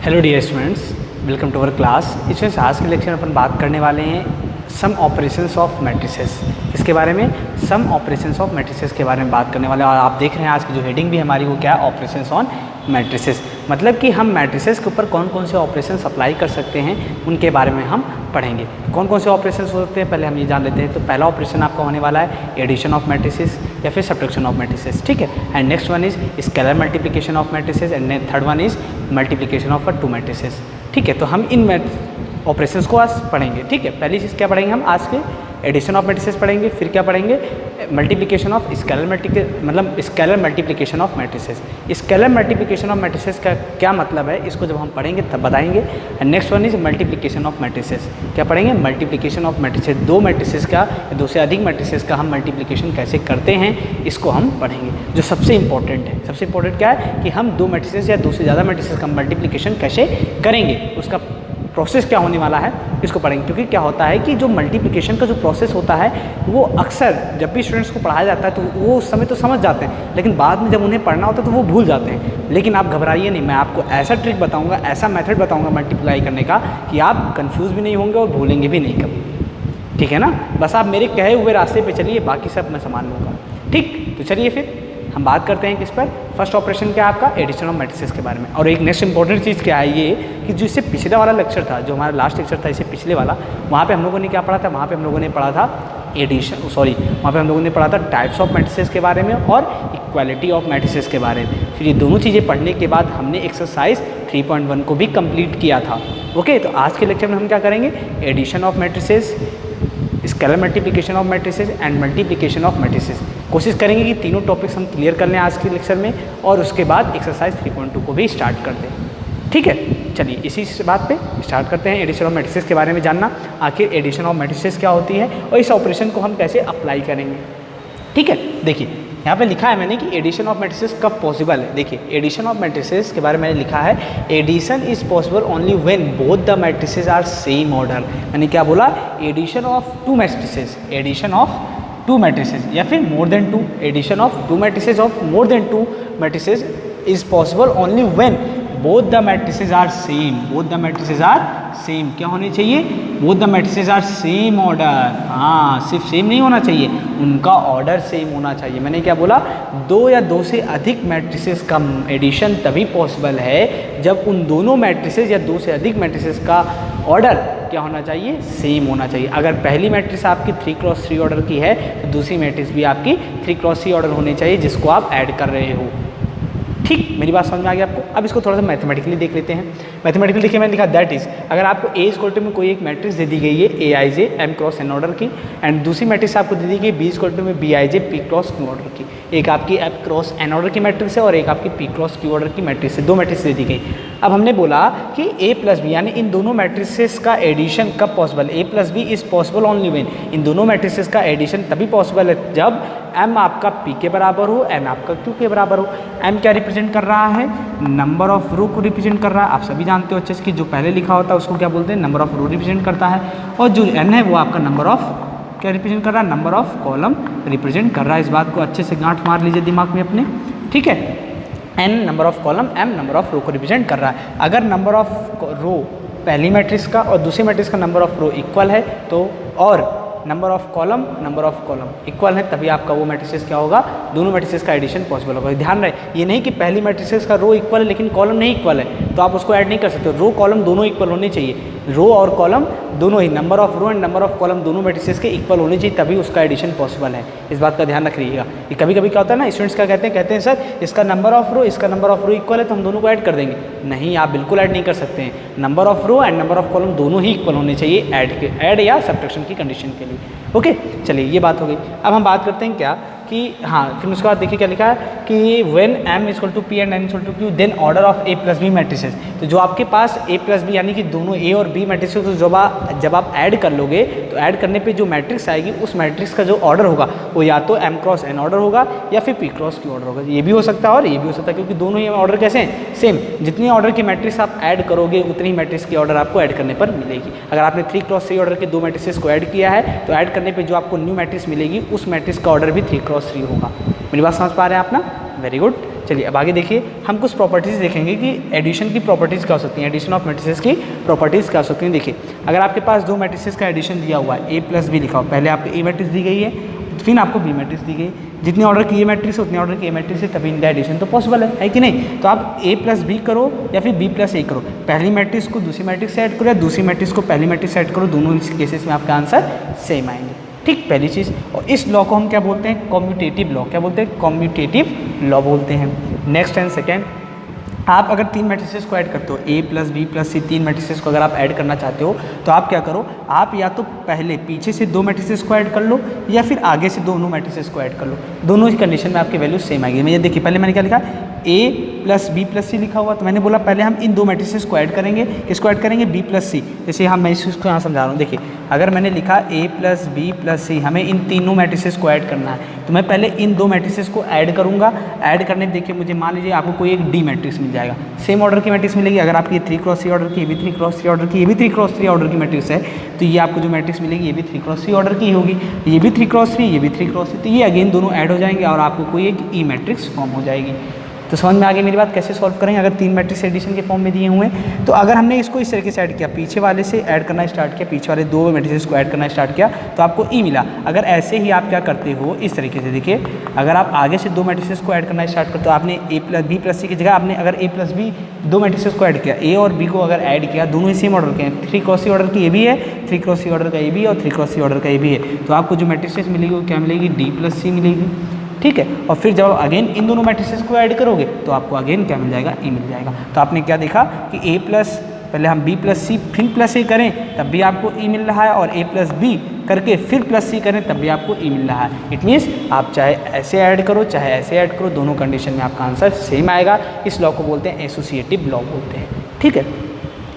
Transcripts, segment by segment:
Hello dear students, welcome to our class. इसमें आज के लेक्चर में अपन बात करने वाले हैं सम ऑपरेशंस ऑफ मैट्रिसेस। इसके बारे में सम ऑपरेशंस ऑफ मैट्रिसेस के बारे में बात करने वाले हैं। और आप देख रहे हैं आज की जो हेडिंग भी हमारी वो क्या है, ऑपरेशंस ऑन मैट्रिसेस। मतलब कि हम मैट्रिसेस के ऊपर कौन कौन से ऑपरेशंस अप्लाई कर सकते हैं उनके बारे में हम पढ़ेंगे। कौन कौन से ऑपरेशंस होते हैं पहले हम ये जान लेते हैं। तो पहला ऑपरेशन आपका होने वाला है एडिशन ऑफ मैट्रिसेस या फिर सब्ट्रैक्शन ऑफ मैट्रिसेस, ठीक है। And next one is scalar multiplication of matrices and third one is multiplication of two matrices, ठीक है। तो हम इन ऑपरेशंस को आज पढ़ेंगे, ठीक है। पहली चीज़ क्या पढ़ेंगे हम आज के एडिशन ऑफ मैट्रिसेस पढ़ेंगे, फिर क्या पढ़ेंगे multiplication of scalar multiplication of matrices. Scalar multiplication of matrices का क्या मतलब है, इसको जब हम पढ़ेंगे तब बताएंगे। And next one is multiplication of matrices. क्या पढ़ेंगे, मल्टीप्लिकेशन ऑफ मैट्रिसेस। दो मैट्रिसेस का या दो से अधिक मैट्रिसेस का हम मल्टीप्लिकेशन कैसे करते हैं इसको हम पढ़ेंगे। जो सबसे इंपॉर्टेंट है, सबसे इंपॉर्टेंट क्या है कि हम दो मैट्रिसेस या दो से ज़्यादा मैट्रिसेस का मल्टीप्लिकेशन कैसे करेंगे, उसका प्रोसेस क्या होने वाला है इसको पढ़ेंगे। क्योंकि क्या होता है कि जो मल्टीप्लिकेशन का जो प्रोसेस होता है वो अक्सर जब भी स्टूडेंट्स को पढ़ाया जाता है तो वो उस समय तो समझ जाते हैं, लेकिन बाद में जब उन्हें पढ़ना होता है तो वो भूल जाते हैं। लेकिन आप घबराइए नहीं, मैं आपको ऐसा ट्रिक बताऊंगा, ऐसा मेथड बताऊंगा मल्टीप्लाई करने का कि आप कंफ्यूज भी नहीं होंगे और भूलेंगे भी नहीं कभी, ठीक है ना। बस आप मेरे कहे हुए रास्ते पर चलिए, बाकी सब मैं संभाल लूँगा, ठीक। तो चलिए फिर हम बात करते हैं किस पर। फर्स्ट ऑपरेशन क्या है आपका, एडिशन ऑफ मैट्रिसेस के बारे में। और एक नेक्स्ट इंपॉर्टेंट चीज़ क्या है ये कि जो इससे पिछले वाला लेक्चर था, जो हमारा लास्ट लेक्चर था इससे पिछले वाला, वहाँ पे हम लोगों ने क्या पढ़ा था, वहाँ पे हम लोगों ने पढ़ा था वहाँ पे हम लोगों ने पढ़ा था टाइप्स ऑफ मैट्रिसेस के बारे में और इक्वालिटी ऑफ मैट्रिसेस के बारे में। फिर ये दोनों चीज़ें पढ़ने के बाद हमने एक्सरसाइज 3.1 को भी कंप्लीट किया था। ओके, तो आज के लेक्चर में हम क्या करेंगे, addition of matrices, scalar multiplication of matrices and multiplication of matrices. कोशिश करेंगे कि तीनों टॉपिक्स हम क्लियर कर लें आज के लेक्चर में और उसके बाद एक्सरसाइज 3.2 को भी स्टार्ट कर दें, ठीक है। चलिए इसी बात पे स्टार्ट करते हैं एडिशन ऑफ मैट्रिसेस के बारे में जानना, आखिर एडिशन ऑफ मैट्रिसेस क्या होती है और इस ऑपरेशन को हम कैसे अप्लाई करेंगे, ठीक है। देखिए यहाँ पे लिखा है मैंने कि एडिशन ऑफ मैट्रिसेस कब पॉसिबल है। देखिए एडिशन ऑफ मैट्रिसेस के बारे में मैंने लिखा है, addition is possible only when both the matrices are same order. मैंने क्या बोला, addition of two matrices, addition of two matrices या फिर more than two, addition of two matrices of more than two matrices is possible only when both the matrices are same. Both the matrices are same क्या होने चाहिए, both the matrices are same order. हाँ, सिर्फ same नहीं होना चाहिए, उनका order same होना चाहिए। मैंने क्या बोला, दो या दो से अधिक मैट्रिसेस का एडिशन तभी पॉसिबल है जब उन दोनों मैट्रिसेस या दो से अधिक मैट्रिसेस का ऑर्डर क्या होना चाहिए, सेम होना चाहिए। अगर पहली मैट्रिक्स आपकी 3x3 ऑर्डर की है तो दूसरी मैट्रिक्स भी आपकी 3x3 ऑर्डर होनी चाहिए जिसको आप ऐड कर रहे हो, ठीक। मेरी बात समझ में आ गई आपको। अब इसको थोड़ा सा मैथमेटिकली देख लेते हैं। मैथमेटिकली देखिए मैंने लिखा दैट इज, अगर आपको ए इक्वल टू में कोई एक मैट्रिक्स दे दी गई है aij m×n ऑर्डर की एंड दूसरी मैट्रिक्स आपको दे दी गई b इक्वल टू में bij p×q ऑर्डर की। एक आपकी m×n ऑर्डर की मैट्रिक्स है और एक आपकी p×q ऑर्डर की मैट्रिक्स है, दो मैट्रिक्स दे दी गई। अब हमने बोला कि a प्लस बी यानी इन दोनों मैट्रिसेस का एडिशन कब possible, a plus B is possible only when, इन दोनों मैट्रिसेस का एडिशन तभी पॉसिबल है जब m आपका p के बराबर हो, n आपका q के बराबर हो। m क्या रिप्रेजेंट कर रहा है, नंबर ऑफ रो को रिप्रेजेंट कर रहा है। आप सभी जानते हो अच्छे से कि जो पहले लिखा होता है उसको क्या बोलते हैं, नंबर ऑफ रो रिप्रेजेंट करता है। और जो n है वो आपका नंबर ऑफ क्या रिप्रेजेंट कर रहा है, नंबर ऑफ कॉलम रिप्रेजेंट कर रहा है। इस बात को अच्छे से गांठ मार लीजिए दिमाग में अपने, ठीक है। n number of column, m number of row को रिप्रेजेंट कर रहा है। अगर नंबर ऑफ रो पहली मैट्रिक्स का और दूसरी मैट्रिक्स का नंबर ऑफ रो इक्वल है तो, और नंबर ऑफ कॉलम इक्वल है, तभी आपका वो मैट्रिसेस क्या होगा, दोनों मैट्रिसेस का एडिशन पॉसिबल होगा। ध्यान रहे, ये नहीं कि पहली मैट्रिसेस का रो इक्वल है लेकिन कॉलम नहीं इक्वल है तो आप उसको ऐड नहीं कर सकते। रो कॉलम दोनों इक्वल होने चाहिए, रो और कॉलम दोनों ही, number of row and number of column दोनों मैट्रिसेस के इक्वल होने चाहिए तभी उसका एडिशन पॉसिबल है। इस बात का ध्यान रखिएगा। ये कभी कभी क्या होता है ना, स्टूडेंट्स क्या कहते हैं सर इसका नंबर ऑफ रो इसका नंबर ऑफ रो इक्वल है तो हम दोनों को ऐड कर देंगे। नहीं, आप बिल्कुल ऐड नहीं कर सकते हैं। Number of row and number of column दोनों ही इक्वल होने चाहिए ऐड या सब्ट्रैक्शन की कंडीशन के लिए। ओके, चलिए ये बात हो गई। अब हम बात करते हैं क्या कि हाँ, फिर उसके बाद देखिए क्या लिखा है कि when m equal to p and n equal to q then order of a plus B matrices. तो जो आपके पास a प्लस बी यानी कि दोनों a और b मैट्रिसेस को जब आप ऐड कर लोगे तो ऐड करने पे जो मैट्रिक्स आएगी उस मैट्रिक्स का जो ऑर्डर होगा वो या तो m×n ऑर्डर होगा या फिर p×q ऑर्डर होगा। ये भी हो सकता है और ये भी हो सकता है क्योंकि दोनों ही ऑर्डर कैसे हैं, सेम। जितनी ऑर्डर की मैट्रिक्स आप ऐड करोगे उतनी ही मैट्रिक्स की ऑर्डर आपको ऐड करने पर मिलेगी। अगर आपने 3x3 ऑर्डर के दो मैट्रिसेस को ऐड किया है तो ऐड करने पर जो आपको न्यू मैट्रिक्स मिलेगी उस मैट्रिक्स का ऑर्डर भी 3x3 होगा। मेरी बात समझ पा रहे हैं आप ना, वेरी गुड। चलिए अब आगे देखिए, हम कुछ प्रॉपर्टीज़ देखेंगे कि एडिशन की प्रॉपर्टीज़ क्या हो सकती हैं, एडिशन ऑफ मैट्रिसेस की प्रॉपर्टीज़ क्या हो सकती हैं। देखिए अगर आपके पास दो मैट्रिसेस का एडिशन दिया हुआ है, ए प्लस बी लिखा हो, पहले आपको ए मैट्रिक्स दी गई है, फिर आपको बी मैट्रिक्स दी गई, जितने ऑर्डर की ए मैट्रिक्स है उतने ऑर्डर की ए मैट्रिक्स है, तभी इनका एडिशन तो पॉसिबल है कि नहीं। तो आप ए प्लस बी करो या फिर बी प्लस ए करो, पहली मैट्रिक्स को दूसरी मैट्रिक्स से ऐड करो या दूसरी मैट्रिक्स को पहली मैट्रिक्स से ऐड करो, दोनों केसेस में आपका आंसर सेम आएंगे। ठीक, पहली चीज़। और इस लॉ को हम क्या बोलते हैं, कम्यूटेटिव लॉ। क्या बोलते हैं, कम्यूटेटिव लॉ बोलते हैं। नेक्स्ट एंड सेकेंड, आप अगर तीन मैट्रिसेस को ऐड करते हो, ए प्लस बी प्लस सी, तीन मैट्रिसेस को अगर आप ऐड करना चाहते हो तो आप क्या करो, आप या तो पहले पीछे से दो मैट्रिसेस को ऐड कर लो या फिर आगे से दोनों मैट्रिसेस को ऐड कर लो, दोनों ही कंडीशन में आपकी वैल्यू सेम आएगी। मैं देखिए पहले मैंने क्या लिखा, ए प्लस बी प्लस सी लिखा हुआ, तो मैंने बोला पहले हम इन दो मैट्रिसेस को ऐड करेंगे, किसको ऐड करेंगे, बी प्लस सी। जैसे मैं इसको यहाँ समझा रहा हूँ, देखिए अगर मैंने लिखा ए प्लस बी प्लस सी, हमें इन तीनों मैट्रिसेस को ऐड करना है, तो मैं पहले इन दो मैट्रिसेस को ऐड करूँगा। ऐड करने देखिए मुझे मान लीजिए आपको कोई एक डी मैट्रिक्स मिल जाएगा, सेम ऑर्डर की मैट्रिक्स मिलेगी। अगर आपकी 3x3 ऑर्डर की, ये भी 3x3 ऑर्डर की, ये भी 3x3 ऑर्डर की मैट्रिक्स है, तो ये आपको जो मैट्रिक्स मिलेगी ये भी 3x3 ऑर्डर की होगी, ये भी 3x3, ये भी 3x3, तो ये अगेन दोनों ऐड हो जाएंगे और आपको कोई एक ई मैट्रिक्स फॉर्म हो जाएगी। तो समझ में आ गई मेरी बात, कैसे सॉल्व करेंगे अगर तीन मैट्रिक्स एडिशन के फॉर्म में दिए हुए हैं। तो अगर हमने इसको इस तरीके से ऐड किया, पीछे वाले से ऐड करना स्टार्ट किया, पीछे वाले दो मैट्रिक्स को ऐड करना स्टार्ट किया, तो आपको ई मिला। अगर ऐसे ही आप क्या करते हो, इस तरीके से देखिए, अगर आप आगे से दो मैट्रिक्स को ऐड करना स्टार्ट करते हो, आपने ए प्लस बी प्लस सी की जगह आपने अगर ए प्लस बी दो मैट्रिक्स को ऐड किया, ए और बी को अगर ऐड किया, दोनों ही सेम ऑर्डर के हैं, 3x3 ऑर्डर की ए भी है, 3x3 ऑर्डर का ए भी है और 3x3 ऑर्डर का ए भी है, तो आपको जो मैट्रिक्स मिलेगी वो क्या मिलेगी, डी प्लस सी मिलेगी। ठीक है, और फिर जब अगेन इन दोनों मैट्रिसेस को ऐड करोगे तो आपको अगेन क्या मिल जाएगा, ए मिल जाएगा। तो आपने क्या देखा कि ए प्लस, पहले हम बी प्लस सी फिर प्लस ए करें तब भी आपको ई मिल रहा है, और ए प्लस बी करके फिर प्लस सी करें तब भी आपको ई मिल रहा है। इट मीन्स आप चाहे ऐसे ऐड करो चाहे ऐसे ऐड करो, दोनों कंडीशन में आपका आंसर सेम आएगा। इस लॉ को बोलते हैं एसोसिएटिव लॉ बोलते हैं। ठीक है,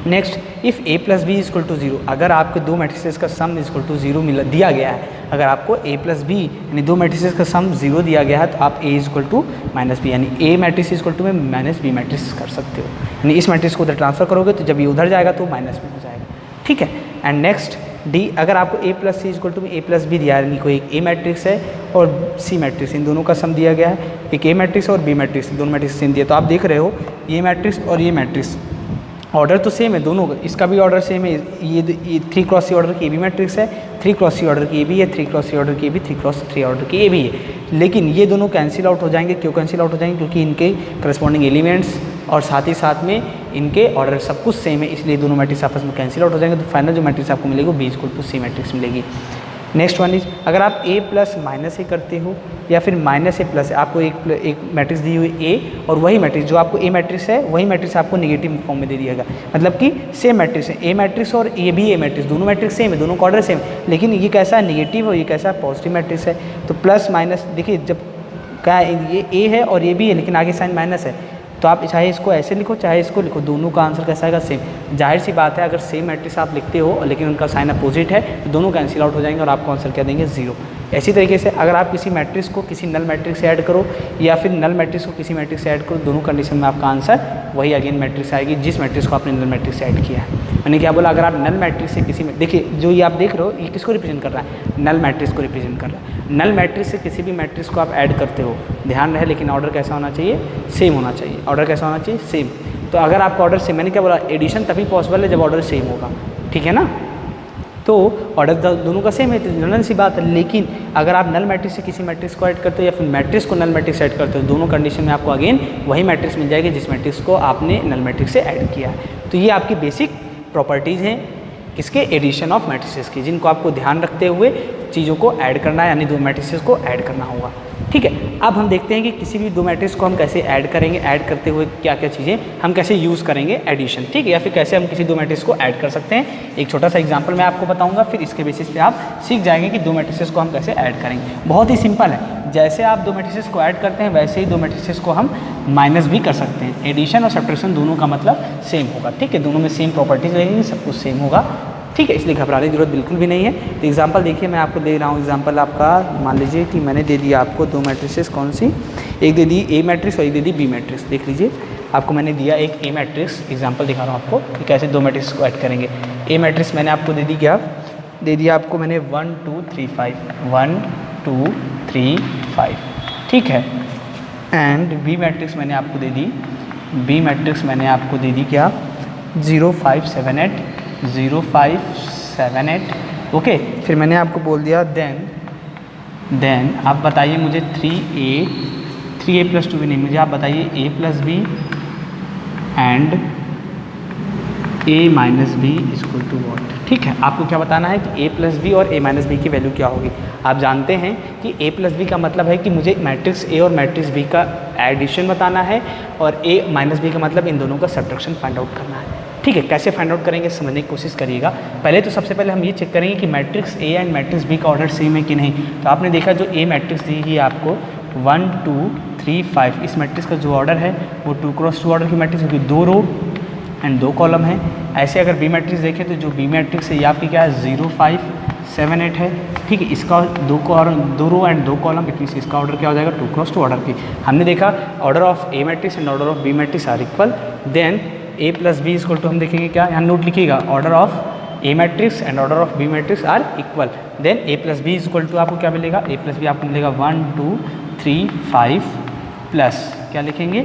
next, if A plus B is equal to 0, अगर आपके दो मैट्रिसेस का सम इज इक्वल टू 0 दिया गया है, अगर आपको ए प्लस बी यानी दो मैट्रिसेस का सम 0 दिया गया है, तो आप A is equal to minus B यानी A matrix is equal to में माइनस बी मैट्रिक्स कर सकते हो, यानी इस मैट्रिक्स को उधर ट्रांसफर करोगे तो जब ये उधर जाएगा तो माइनस में हो जाएगा। ठीक है, एंड नेक्स्ट डी, अगर आपको A plus C is equal to में ए प्लस बी दिया है, यानी कोई एक ए मैट्रिक्स है और सी मैट्रिक्स, इन दोनों का सम दिया गया है, एक ए मैट्रिक्स और बी मैट्रिक्स, दोनों मैट्रिक्स सेम दिए, तो आप देख रहे हो ये मैट्रिक्स और ये मैट्रिक्स ऑर्डर तो सेम है दोनों, इसका भी ऑर्डर सेम है, ये 3x3 ऑर्डर की ए बी मैट्रिक्स है, 3x3 ऑर्डर की ए भी है, 3x3 ऑर्डर की ए भी, 3x3 ऑर्डर की ए भी है, लेकिन ये दोनों कैंसिल आउट हो जाएंगे। क्यों कैंसिल आउट हो जाएंगे, क्योंकि इनके करस्पॉन्डिंग एलिमेंट्स और साथ ही साथ में इनके ऑर्डर सब कुछ सेम है, इसलिए दोनों मैट्रिक्स आपस में कैंसिल आउट हो जाएंगे। तो फाइनल जो मैट्रिक्स आपको मिलेगी वो B equal to C matrix मिलेगी। नेक्स्ट वन इज, अगर आप ए प्लस माइनस ए करते हो या फिर माइनस ए प्लस, आपको एक मैट्रिक्स दी हुई ए और वही मैट्रिक्स जो आपको ए मैट्रिक्स है वही मैट्रिक्स आपको नेगेटिव फॉर्म में दे दिया गया, मतलब कि सेम मैट्रिक्स है, ए मैट्रिक्स और ए भी ए मैट्रिक्स, दोनों मैट्रिक्स सेम है, दोनों का ऑर्डर सेम, लेकिन ये कैसा है, नेगेटिव और ये कैसा है, पॉजिटिव मैट्रिक्स है। तो प्लस माइनस देखिए, जब क्या ये ए है और ये भी है लेकिन आगे साइन माइनस है, तो आप चाहे इसको ऐसे लिखो चाहे इसको लिखो, दोनों का आंसर कैसा आएगा, सेम। जाहिर सी बात है, अगर सेम मैट्रिक्स आप लिखते हो लेकिन उनका साइन अपोजिट है तो दोनों कैंसिल आउट हो जाएंगे और आपको आंसर क्या देंगे, 0। इसी तरीके से अगर आप किसी मैट्रिक्स को किसी नल मैट्रिक्स से ऐड करो या फिर नल मैट्रिक्स को किसी मैट्रिक्स से ऐड करो, दोनों कंडीशन में आपका आंसर वही अगेन मैट्रिक्स आएगी जिस मैट्रिक्स को आपने नल मैट्रिक्स से ऐड किया है। मैंने क्या बोला, अगर आप नल मैट्रिक्स से किसी में, देखिए जो ये आप देख रहे हो ये किसको रिप्रेजेंट कर रहा है, नल मैट्रिक्स को रिप्रेजेंट कर रहा है। नल मैट्रिक्स से किसी भी मैट्रिक्स को आप ऐड करते हो, ध्यान रहे लेकिन ऑर्डर कैसा होना चाहिए, सेम होना चाहिए। ऑर्डर कैसा होना चाहिए, सेम। तो अगर आपका ऑर्डर सेम, मैंने क्या बोला, एडिशन तभी पॉसिबल है जब ऑर्डर सेम होगा, ठीक है ना। तो ऑर्डर दोनों का सेम है तो जनरल सी बात है, लेकिन अगर आप नल मैट्रिक्स से किसी मैट्रिक्स को ऐड करते हो या फिर मैट्रिक्स को नल मैट्रिक्स ऐड करते हो, दोनों कंडीशन में आपको अगेन वही मैट्रिक्स मिल जाएगी जिस मैट्रिक्स को आपने नल मैट्रिक्स से ऐड किया है। तो ये आपकी बेसिक प्रॉपर्टीज़ हैं किसके, एडिशन ऑफ मैट्रिसेस की, जिनको आपको ध्यान रखते हुए चीज़ों को ऐड करना है, यानी दो मैट्रिसेस को ऐड करना होगा। ठीक है, अब हम देखते हैं कि किसी भी दो मैट्रिक्स को हम कैसे ऐड करेंगे, ऐड करते हुए क्या क्या चीज़ें हम कैसे यूज़ करेंगे एडिशन, ठीक है, या फिर कैसे हम किसी दो मैट्रिक्स को ऐड कर सकते हैं। एक छोटा सा एग्जांपल मैं आपको बताऊंगा, फिर इसके बेसिस पे आप सीख जाएंगे कि दो मैट्रिसेस को हम कैसे ऐड करेंगे। बहुत ही सिंपल है, जैसे आप दो मैट्रिसेस को ऐड करते हैं वैसे ही दो मैट्रिसेस को हम माइनस भी कर सकते हैं। एडिशन और सब्ट्रैक्शन दोनों का मतलब सेम होगा, ठीक है, दोनों में सेम प्रॉपर्टीज रहेंगी, सब कुछ सेम होगा, ठीक है, इसलिए घबराने की जरूरत बिल्कुल भी नहीं है। तो एग्जांपल देखिए, मैं आपको दे रहा हूँ एग्जांपल आपका, मान लीजिए कि मैंने दे दिया आपको दो मैट्रिसेस, कौन सी, एक दे दी ए मैट्रिक्स और एक दे दी बी मैट्रिक्स। देख लीजिए, आपको मैंने दिया एक ए मैट्रिक्स, एग्जांपल दिखा रहा हूँ आपको कि कैसे दो मैट्रिक्स को ऐड करेंगे। ए मैट्रिक्स मैंने आपको दे दी, क्या दे दिया आपको मैंने, 1 2 3 5, 1 2 3 5, ठीक है। एंड बी मैट्रिक्स मैंने आपको दे दी, बी मैट्रिक्स मैंने आपको दे दी क्या, 0 5 7 8, 0 5 7 8। ओके, फिर मैंने आपको बोल दिया देन आप बताइए मुझे 3a प्लस 2 भी नहीं, मुझे आप बताइए a plus B and a minus B equal to what. ठीक है, आपको क्या बताना है कि a प्लस बी और a माइनस बी की वैल्यू क्या होगी। आप जानते हैं कि a प्लस बी का मतलब है कि मुझे मैट्रिक्स a और मैट्रिक्स b का एडिशन बताना है और a माइनस बी का मतलब इन दोनों का सब्ट्रैक्शन फाइंड आउट करना है। ठीक है, कैसे फाइंड आउट करेंगे समझने की कोशिश करिएगा। पहले तो सबसे पहले हम ये चेक करेंगे कि matrix A and matrix B का ऑर्डर सेम है कि नहीं। तो आपने देखा जो ए मैट्रिक्स दी है आपको 1 2 3 5, इस मैट्रिक्स का जो ऑर्डर है वो 2 क्रॉस 2 ऑर्डर की मैट्रिक्स है, 2 रो एंड 2 कॉलम है। ऐसे अगर बी मैट्रिक्स देखें तो जो बी मैट्रिक्स है ये आपकी क्या है 0 5 7 8 है। ठीक है, इसका 2 row and 2 column, it means इसका ऑर्डर क्या हो जाएगा 2 क्रॉस 2 ऑर्डर की। हमने देखा order of A matrix and order of B matrix are equal, then a plus B equal to हम देखेंगे क्या, यहाँ नोट लिखिएगा, order of A matrix and order of B matrix are equal, then a plus B equal to आपको क्या मिलेगा, a plus B आपको मिलेगा 1 2 3 5 प्लस क्या लिखेंगे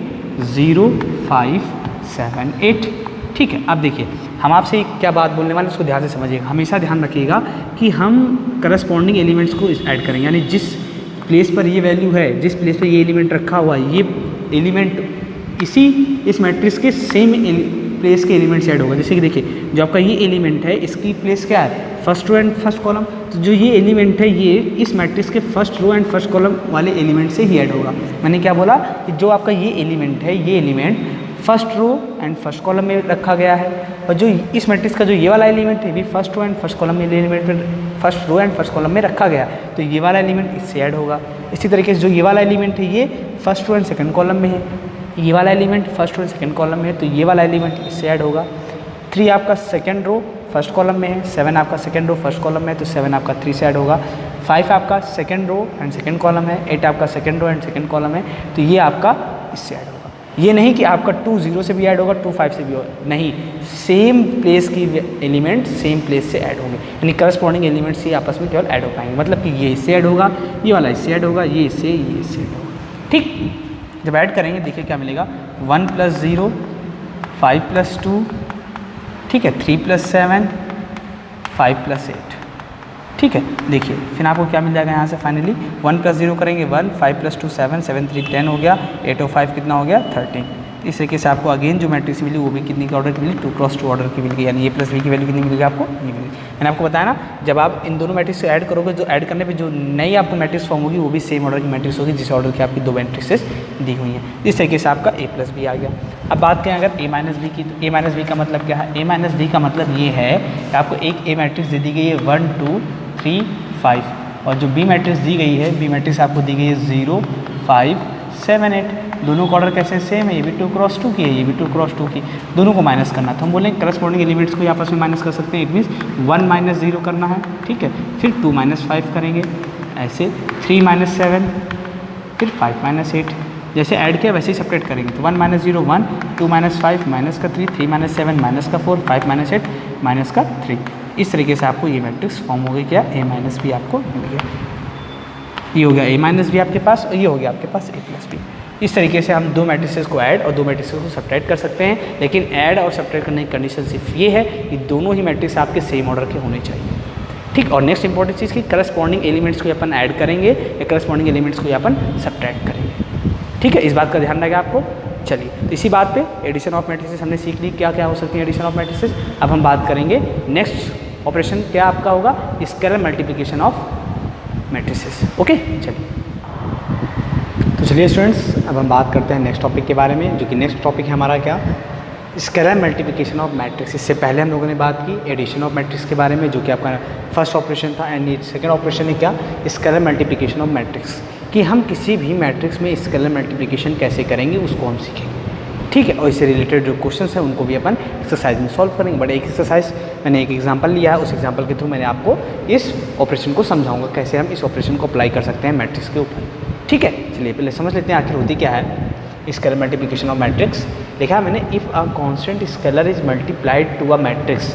0 5 7 8। ठीक है, अब देखिए हम आपसे क्या बात बोलने वाले उसको ध्यान से समझिएगा। हमेशा ध्यान रखिएगा कि हम करस्पॉन्डिंग एलिमेंट्स को ऐड करेंगे, यानी जिस प्लेस पर ये वैल्यू है, जिस प्लेस पर ये एलिमेंट रखा हुआ है, ये एलिमेंट इस मैट्रिक्स के सेम प्लेस के एलिमेंट से ऐड होगा। जैसे कि देखिए जो आपका ये एलिमेंट है इसकी प्लेस क्या है, first row and first column, तो जो ये एलिमेंट है ये इस मैट्रिक्स के first row and first column वाले एलिमेंट से ही ऐड होगा। मैंने क्या बोला कि जो आपका ये एलिमेंट है ये element first row and first column में रखा गया है, और जो इस मैट्रिक्स का जो ये वाला एलिमेंट है भी first row and first column में element first row and first column में रखा गया, तो ये वाला एलिमेंट इससे ऐड होगा। इसी तरीके से जो ये वाला एलिमेंट है ये first row and second column में है, ये वाला element first row second column में है, तो ये वाला एलिमेंट इससे ऐड होगा। 3 आपका सेकंड रो फर्स्ट कॉलम में है, 7 आपका सेकंड रो फर्स्ट कॉलम में है, तो 7 आपका 3 से ऐड होगा। 5 आपका second row and second column है, 8 आपका second row and second column है, तो ये आपका इससे ऐड होगा। ये नहीं कि आपका 2 0 से भी ऐड होगा 2 5 से भी होगा, नहीं, सेम प्लेस की एलिमेंट सेम प्लेस से ऐड होंगे, यानी करस्पॉन्डिंग एलिमेंट्स ही आपस में केवल ऐड हो पाएंगे। मतलब कि ये इससे ऐड होगा, ये वाला इससे ऐड होगा, ये इससे ऐड होगा। ठीक, जब ऐड करेंगे देखिए क्या मिलेगा, 1 + 0 5 + 2, ठीक है, 3 + 7 5 + 8। ठीक है, देखिए फिर आपको क्या मिल जाएगा यहाँ से फाइनली 1 + 0 करेंगे 1, 5 + 2 7, 7 3 10 हो गया, 8 और 5 कितना हो गया 13। इस तरीके से आपको अगेन जो मैट्रिक्स मिली वो भी कितनी की ऑर्डर की मिली 2 क्रॉस 2 ऑर्डर की मिल गई, यानी a प्लस बी की वैल्यू कितनी मिलेगी आपको ये मिलेगी। मैंने आपको बताया ना जब आप इन दोनों मैट्रिक्स को ऐड करोगे, जो ऐड करने पे जो नई आपको मैट्रिक्स फॉर्म होगी वो भी सेम ऑर्डर की मैट्रिक्स होगी जिस ऑर्डर की आपकी दो मैट्रिक्सेस दी हुई हैं। इस तरीके से आपका a प्लस बी आ गया। अब बात करें अगर a माइनस बी की, तो a माइनस बी का मतलब क्या है, a माइनस बी का मतलब ये है कि आपको एक a मैट्रिक्स दे दी गई है 1 2 3 5, और जो b मैट्रिक्स दी गई है b मैट्रिक्स आपको दी गई है 0 5 7 8। दोनों का ऑर्डर कैसे सेम है, ये भी 2 क्रॉस 2 की है, ये भी 2 क्रॉस 2 की, दोनों को माइनस करना। तो हम बोलेंगे करस्पॉन्डिंग एलिमेंट्स को आपस में माइनस कर सकते हैं, इट मीन्स 1 - 0 करना है, ठीक है, फिर 2 - 5 करेंगे, ऐसे 3 - 7, फिर 5 - 8। जैसे ऐड किया वैसे ही सेपरेट करेंगे, तो 1 - 0 1, 2 - 5 -3, 3 - 7 -4, 5 - 8 -3। इस तरीके से आपको ये मैट्रिक्स फॉर्म हो गई क्या, a माइनस बी आपको मिल गया। ये हो गया a माइनस बी आपके पास, और ये हो गया आपके पास a प्लस बी। इस तरीके से हम दो मैट्रिसेस को ऐड और दो मैट्रिसेस को सब्ट्रैक्ट कर सकते हैं, लेकिन ऐड और सब्ट्रैक्ट करने की कंडीशन सिर्फ ये है कि दोनों ही मैट्रिक्स आपके सेम ऑर्डर के होने चाहिए, ठीक। और नेक्स्ट इंपॉर्टेंट चीज़ की करस्पॉन्डिंग एलिमेंट्स को अपन ऐड करेंगे या करस्पॉन्डिंग एलिमेंट्स को अपन सब्ट्रैक्ट करेंगे, ठीक है, इस बात का ध्यान रहेगा आपको। चलिए, तो इसी बात पे एडिशन ऑफ मैट्रिसेस हमने सीख ली, क्या क्या हो सकती है एडिशन ऑफ मैट्रिसेस। अब हम बात करेंगे नेक्स्ट ऑपरेशन क्या आपका होगा, scalar multiplication of matrices. Okay, चलिए तो चलिए स्टूडेंट्स, अब हम बात करते हैं नेक्स्ट टॉपिक के बारे में, जो कि नेक्स्ट टॉपिक है हमारा क्या, स्केलर मल्टीप्लिकेशन ऑफ मैट्रिक्स। इससे पहले हम लोगों ने बात की एडिशन ऑफ मैट्रिक्स के बारे में, जो कि आपका फर्स्ट ऑपरेशन था, एंड सेकंड ऑपरेशन है क्या, स्केलर मल्टीप्लिकेशन ऑफ मैट्रिक्स, कि हम किसी भी मैट्रिक्स में स्केलर मल्टीप्लिकेशन कैसे करेंगे उसको हम सीखेंगे, ठीक है। और इससे रिलेटेड जो क्वेश्चंस हैं उनको भी अपन एक्सरसाइज में सॉल्व करेंगे। बट एक एक्सरसाइज मैंने एक एग्जांपल लिया है, उस एग्जांपल के थ्रू मैंने आपको इस ऑपरेशन को समझाऊंगा, कैसे हम इस ऑपरेशन को अप्लाई कर सकते हैं मैट्रिक्स के ऊपर, ठीक है। चलिए पहले समझ लेते हैं आखिर होती क्या है स्केलर मल्टीप्लिकेशन ऑफ मैट्रिक्स। देखा है मैंने, if a constant scalar is multiplied to a matrix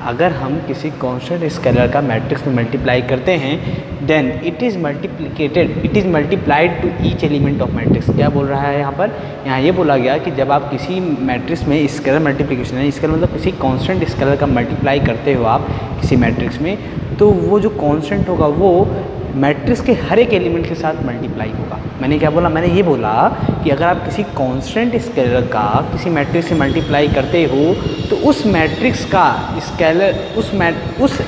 अगर हम किसी कांस्टेंट स्केलर का मैट्रिक्स में मल्टीप्लाई करते हैं then it is multiplied to each element of matrix. क्या बोल रहा है यहाँ पर? यहाँ ये बोला गया कि जब आप किसी मैट्रिक्स में स्केलर मल्टीप्लिकेशन है, स्केलर मतलब किसी कांस्टेंट स्केलर का मल्टीप्लाई करते हो आप किसी मैट्रिक्स में, तो वो जो कांस्टेंट होगा वो मैट्रिक्स के हर एक एलिमेंट के साथ मल्टीप्लाई होगा। मैंने क्या बोला? मैंने ये बोला कि अगर आप किसी कांस्टेंट स्केलर का किसी मैट्रिक्स से मल्टीप्लाई करते हो तो उस मैट्रिक्स का उस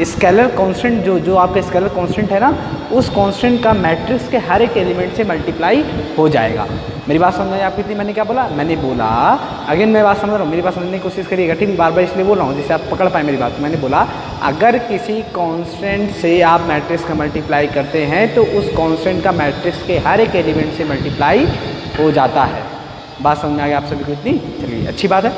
स्केलर कांस्टेंट जो आपका स्केलर कांस्टेंट है ना, उस कांस्टेंट का मैट्रिक्स के हर एक एलिमेंट से मल्टीप्लाई हो जाएगा। मेरी बात समझ में आई आपको? इतनी मैंने क्या बोला? मैंने बोला अगेन मैं बात समझ रहा हूँ, मेरी बात समझने की कोशिश करिएगा, ठीक? बार बार इसलिए बोल रहा हूँ जिससे आप पकड़ पाए मेरी बात। मैंने बोला अगर किसी कांस्टेंट से आप मैट्रिक्स का मल्टीप्लाई करते हैं तो उस कांस्टेंट का मैट्रिक्स के हर एक एलिमेंट से मल्टीप्लाई हो जाता है। बात समझ में आ गई आप सभी को इतनी? चलिए अच्छी बात है।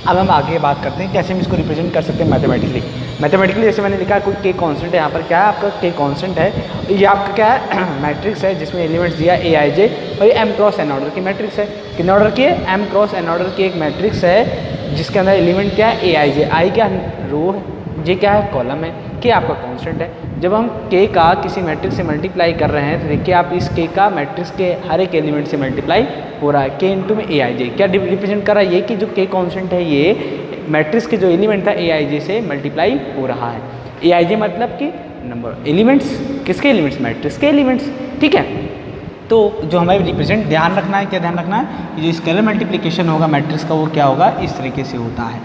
अब हम आगे बात करते हैं कैसे हम इसको रिप्रेजेंट कर सकते हैं मैथमेटिकली। जैसे मैंने लिखा कोई के कांस्टेंट है, यहाँ पर क्या है आपका के कांस्टेंट है, ये आपका क्या है मैट्रिक्स है जिसमें एलिमेंट्स दिया ए आई जे, और ये एम क्रॉस एन ऑर्डर की मैट्रिक्स है। कितने ऑर्डर की है? एम क्रॉस एन ऑर्डर की एक मैट्रिक्स है जिसके अंदर एलिमेंट क्या है? ए आई जे। आई क्या रो है, जे क्या है? कॉलम है, के आपका कांस्टेंट है। जब हम के का किसी मैट्रिक्स से मल्टीप्लाई कर रहे हैं तो देखिए आप इस के का मैट्रिक्स के हर एक एलिमेंट से मल्टीप्लाई हो रहा है। के इंटू में ए आई जे क्या रिप्रेजेंट कर रहा है? ये कि जो के कांस्टेंट है ये मैट्रिक्स के जो एलिमेंट था ए आई जे से मल्टीप्लाई हो रहा है। ए आई जे मतलब कि नंबर एलिमेंट्स, किसके एलिमेंट्स? मैट्रिक्स के एलिमेंट्स, ठीक है। तो जो हमें रिप्रेजेंट ध्यान रखना है, क्या ध्यान रखना है? कि जो स्केलर मल्टीप्लिकेशन होगा मैट्रिक्स का वो क्या होगा? इस तरीके से होता है,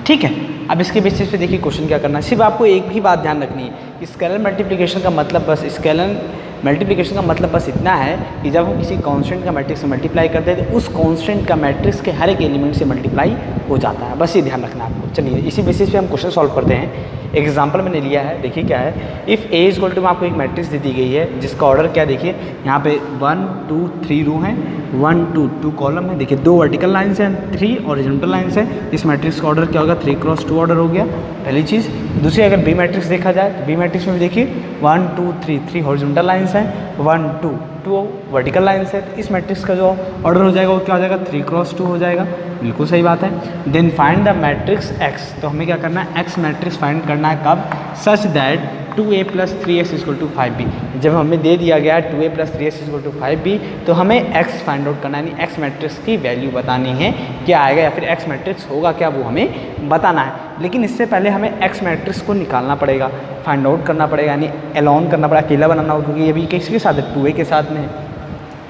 ठीक है। अब इसके बेसिस पे देखिए क्वेश्चन क्या करना है। सिर्फ आपको एक ही बात ध्यान रखनी है, स्केलर मल्टीप्लिकेशन का मतलब बस स्केलर मल्टीप्लिकेशन का मतलब बस इतना है कि जब हम किसी कांस्टेंट का मैट्रिक्स से मल्टीप्लाई करते हैं तो उस कांस्टेंट का मैट्रिक्स के हर एक एलिमेंट से मल्टीप्लाई हो जाता है। बस ये ध्यान रखना है आपको। चलिए इसी बेसिस पे हम क्वेश्चन सॉल्व करते हैं। एग्जाम्पल मैंने लिया है, देखिए क्या है। If A is equal to में आपको एक मैट्रिक्स दे दी गई है जिसका ऑर्डर क्या देखिए यहाँ पे 1 2 3 रो हैं, 1 2 2 कॉलम है। देखिए 2 वर्टिकल लाइन्स हैं, 3 हॉरिजॉन्टल लाइन्स हैं। इस मैट्रिक्स का ऑर्डर क्या होगा? 3 क्रॉस 2 ऑर्डर हो गया, पहली चीज़। दूसरी अगर बी मैट्रिक्स देखा जाए तो बी मैट्रिक्स में भी देखिए 1 2 3 3 हॉरिजॉन्टल लाइन्स हैं, 1 2 2 वर्टिकल लाइन्स है। तो इस मैट्रिक्स का जो ऑर्डर हो जाएगा वो क्या हो जाएगा? 3 क्रॉस 2 हो जाएगा। बिल्कुल सही बात है। Then find the matrix X. तो हमें क्या करना है? एक्स मैट्रिक्स फाइंड करना है कब? Such that 2a + 3x = 5b। जब हमें दे दिया गया 2a + 3x = 5b तो हमें x फाइंड आउट करना है, यानी x मैट्रिक्स की वैल्यू बतानी है क्या आएगा, या फिर x मैट्रिक्स होगा क्या वो हमें बताना है। लेकिन इससे पहले हमें x मैट्रिक्स को निकालना पड़ेगा, फाइंड आउट करना पड़ेगा, यानी एलोन करना पड़ेगा, अकेला बनाना होगा, क्योंकि अभी किसके साथ है? 2a के साथ में,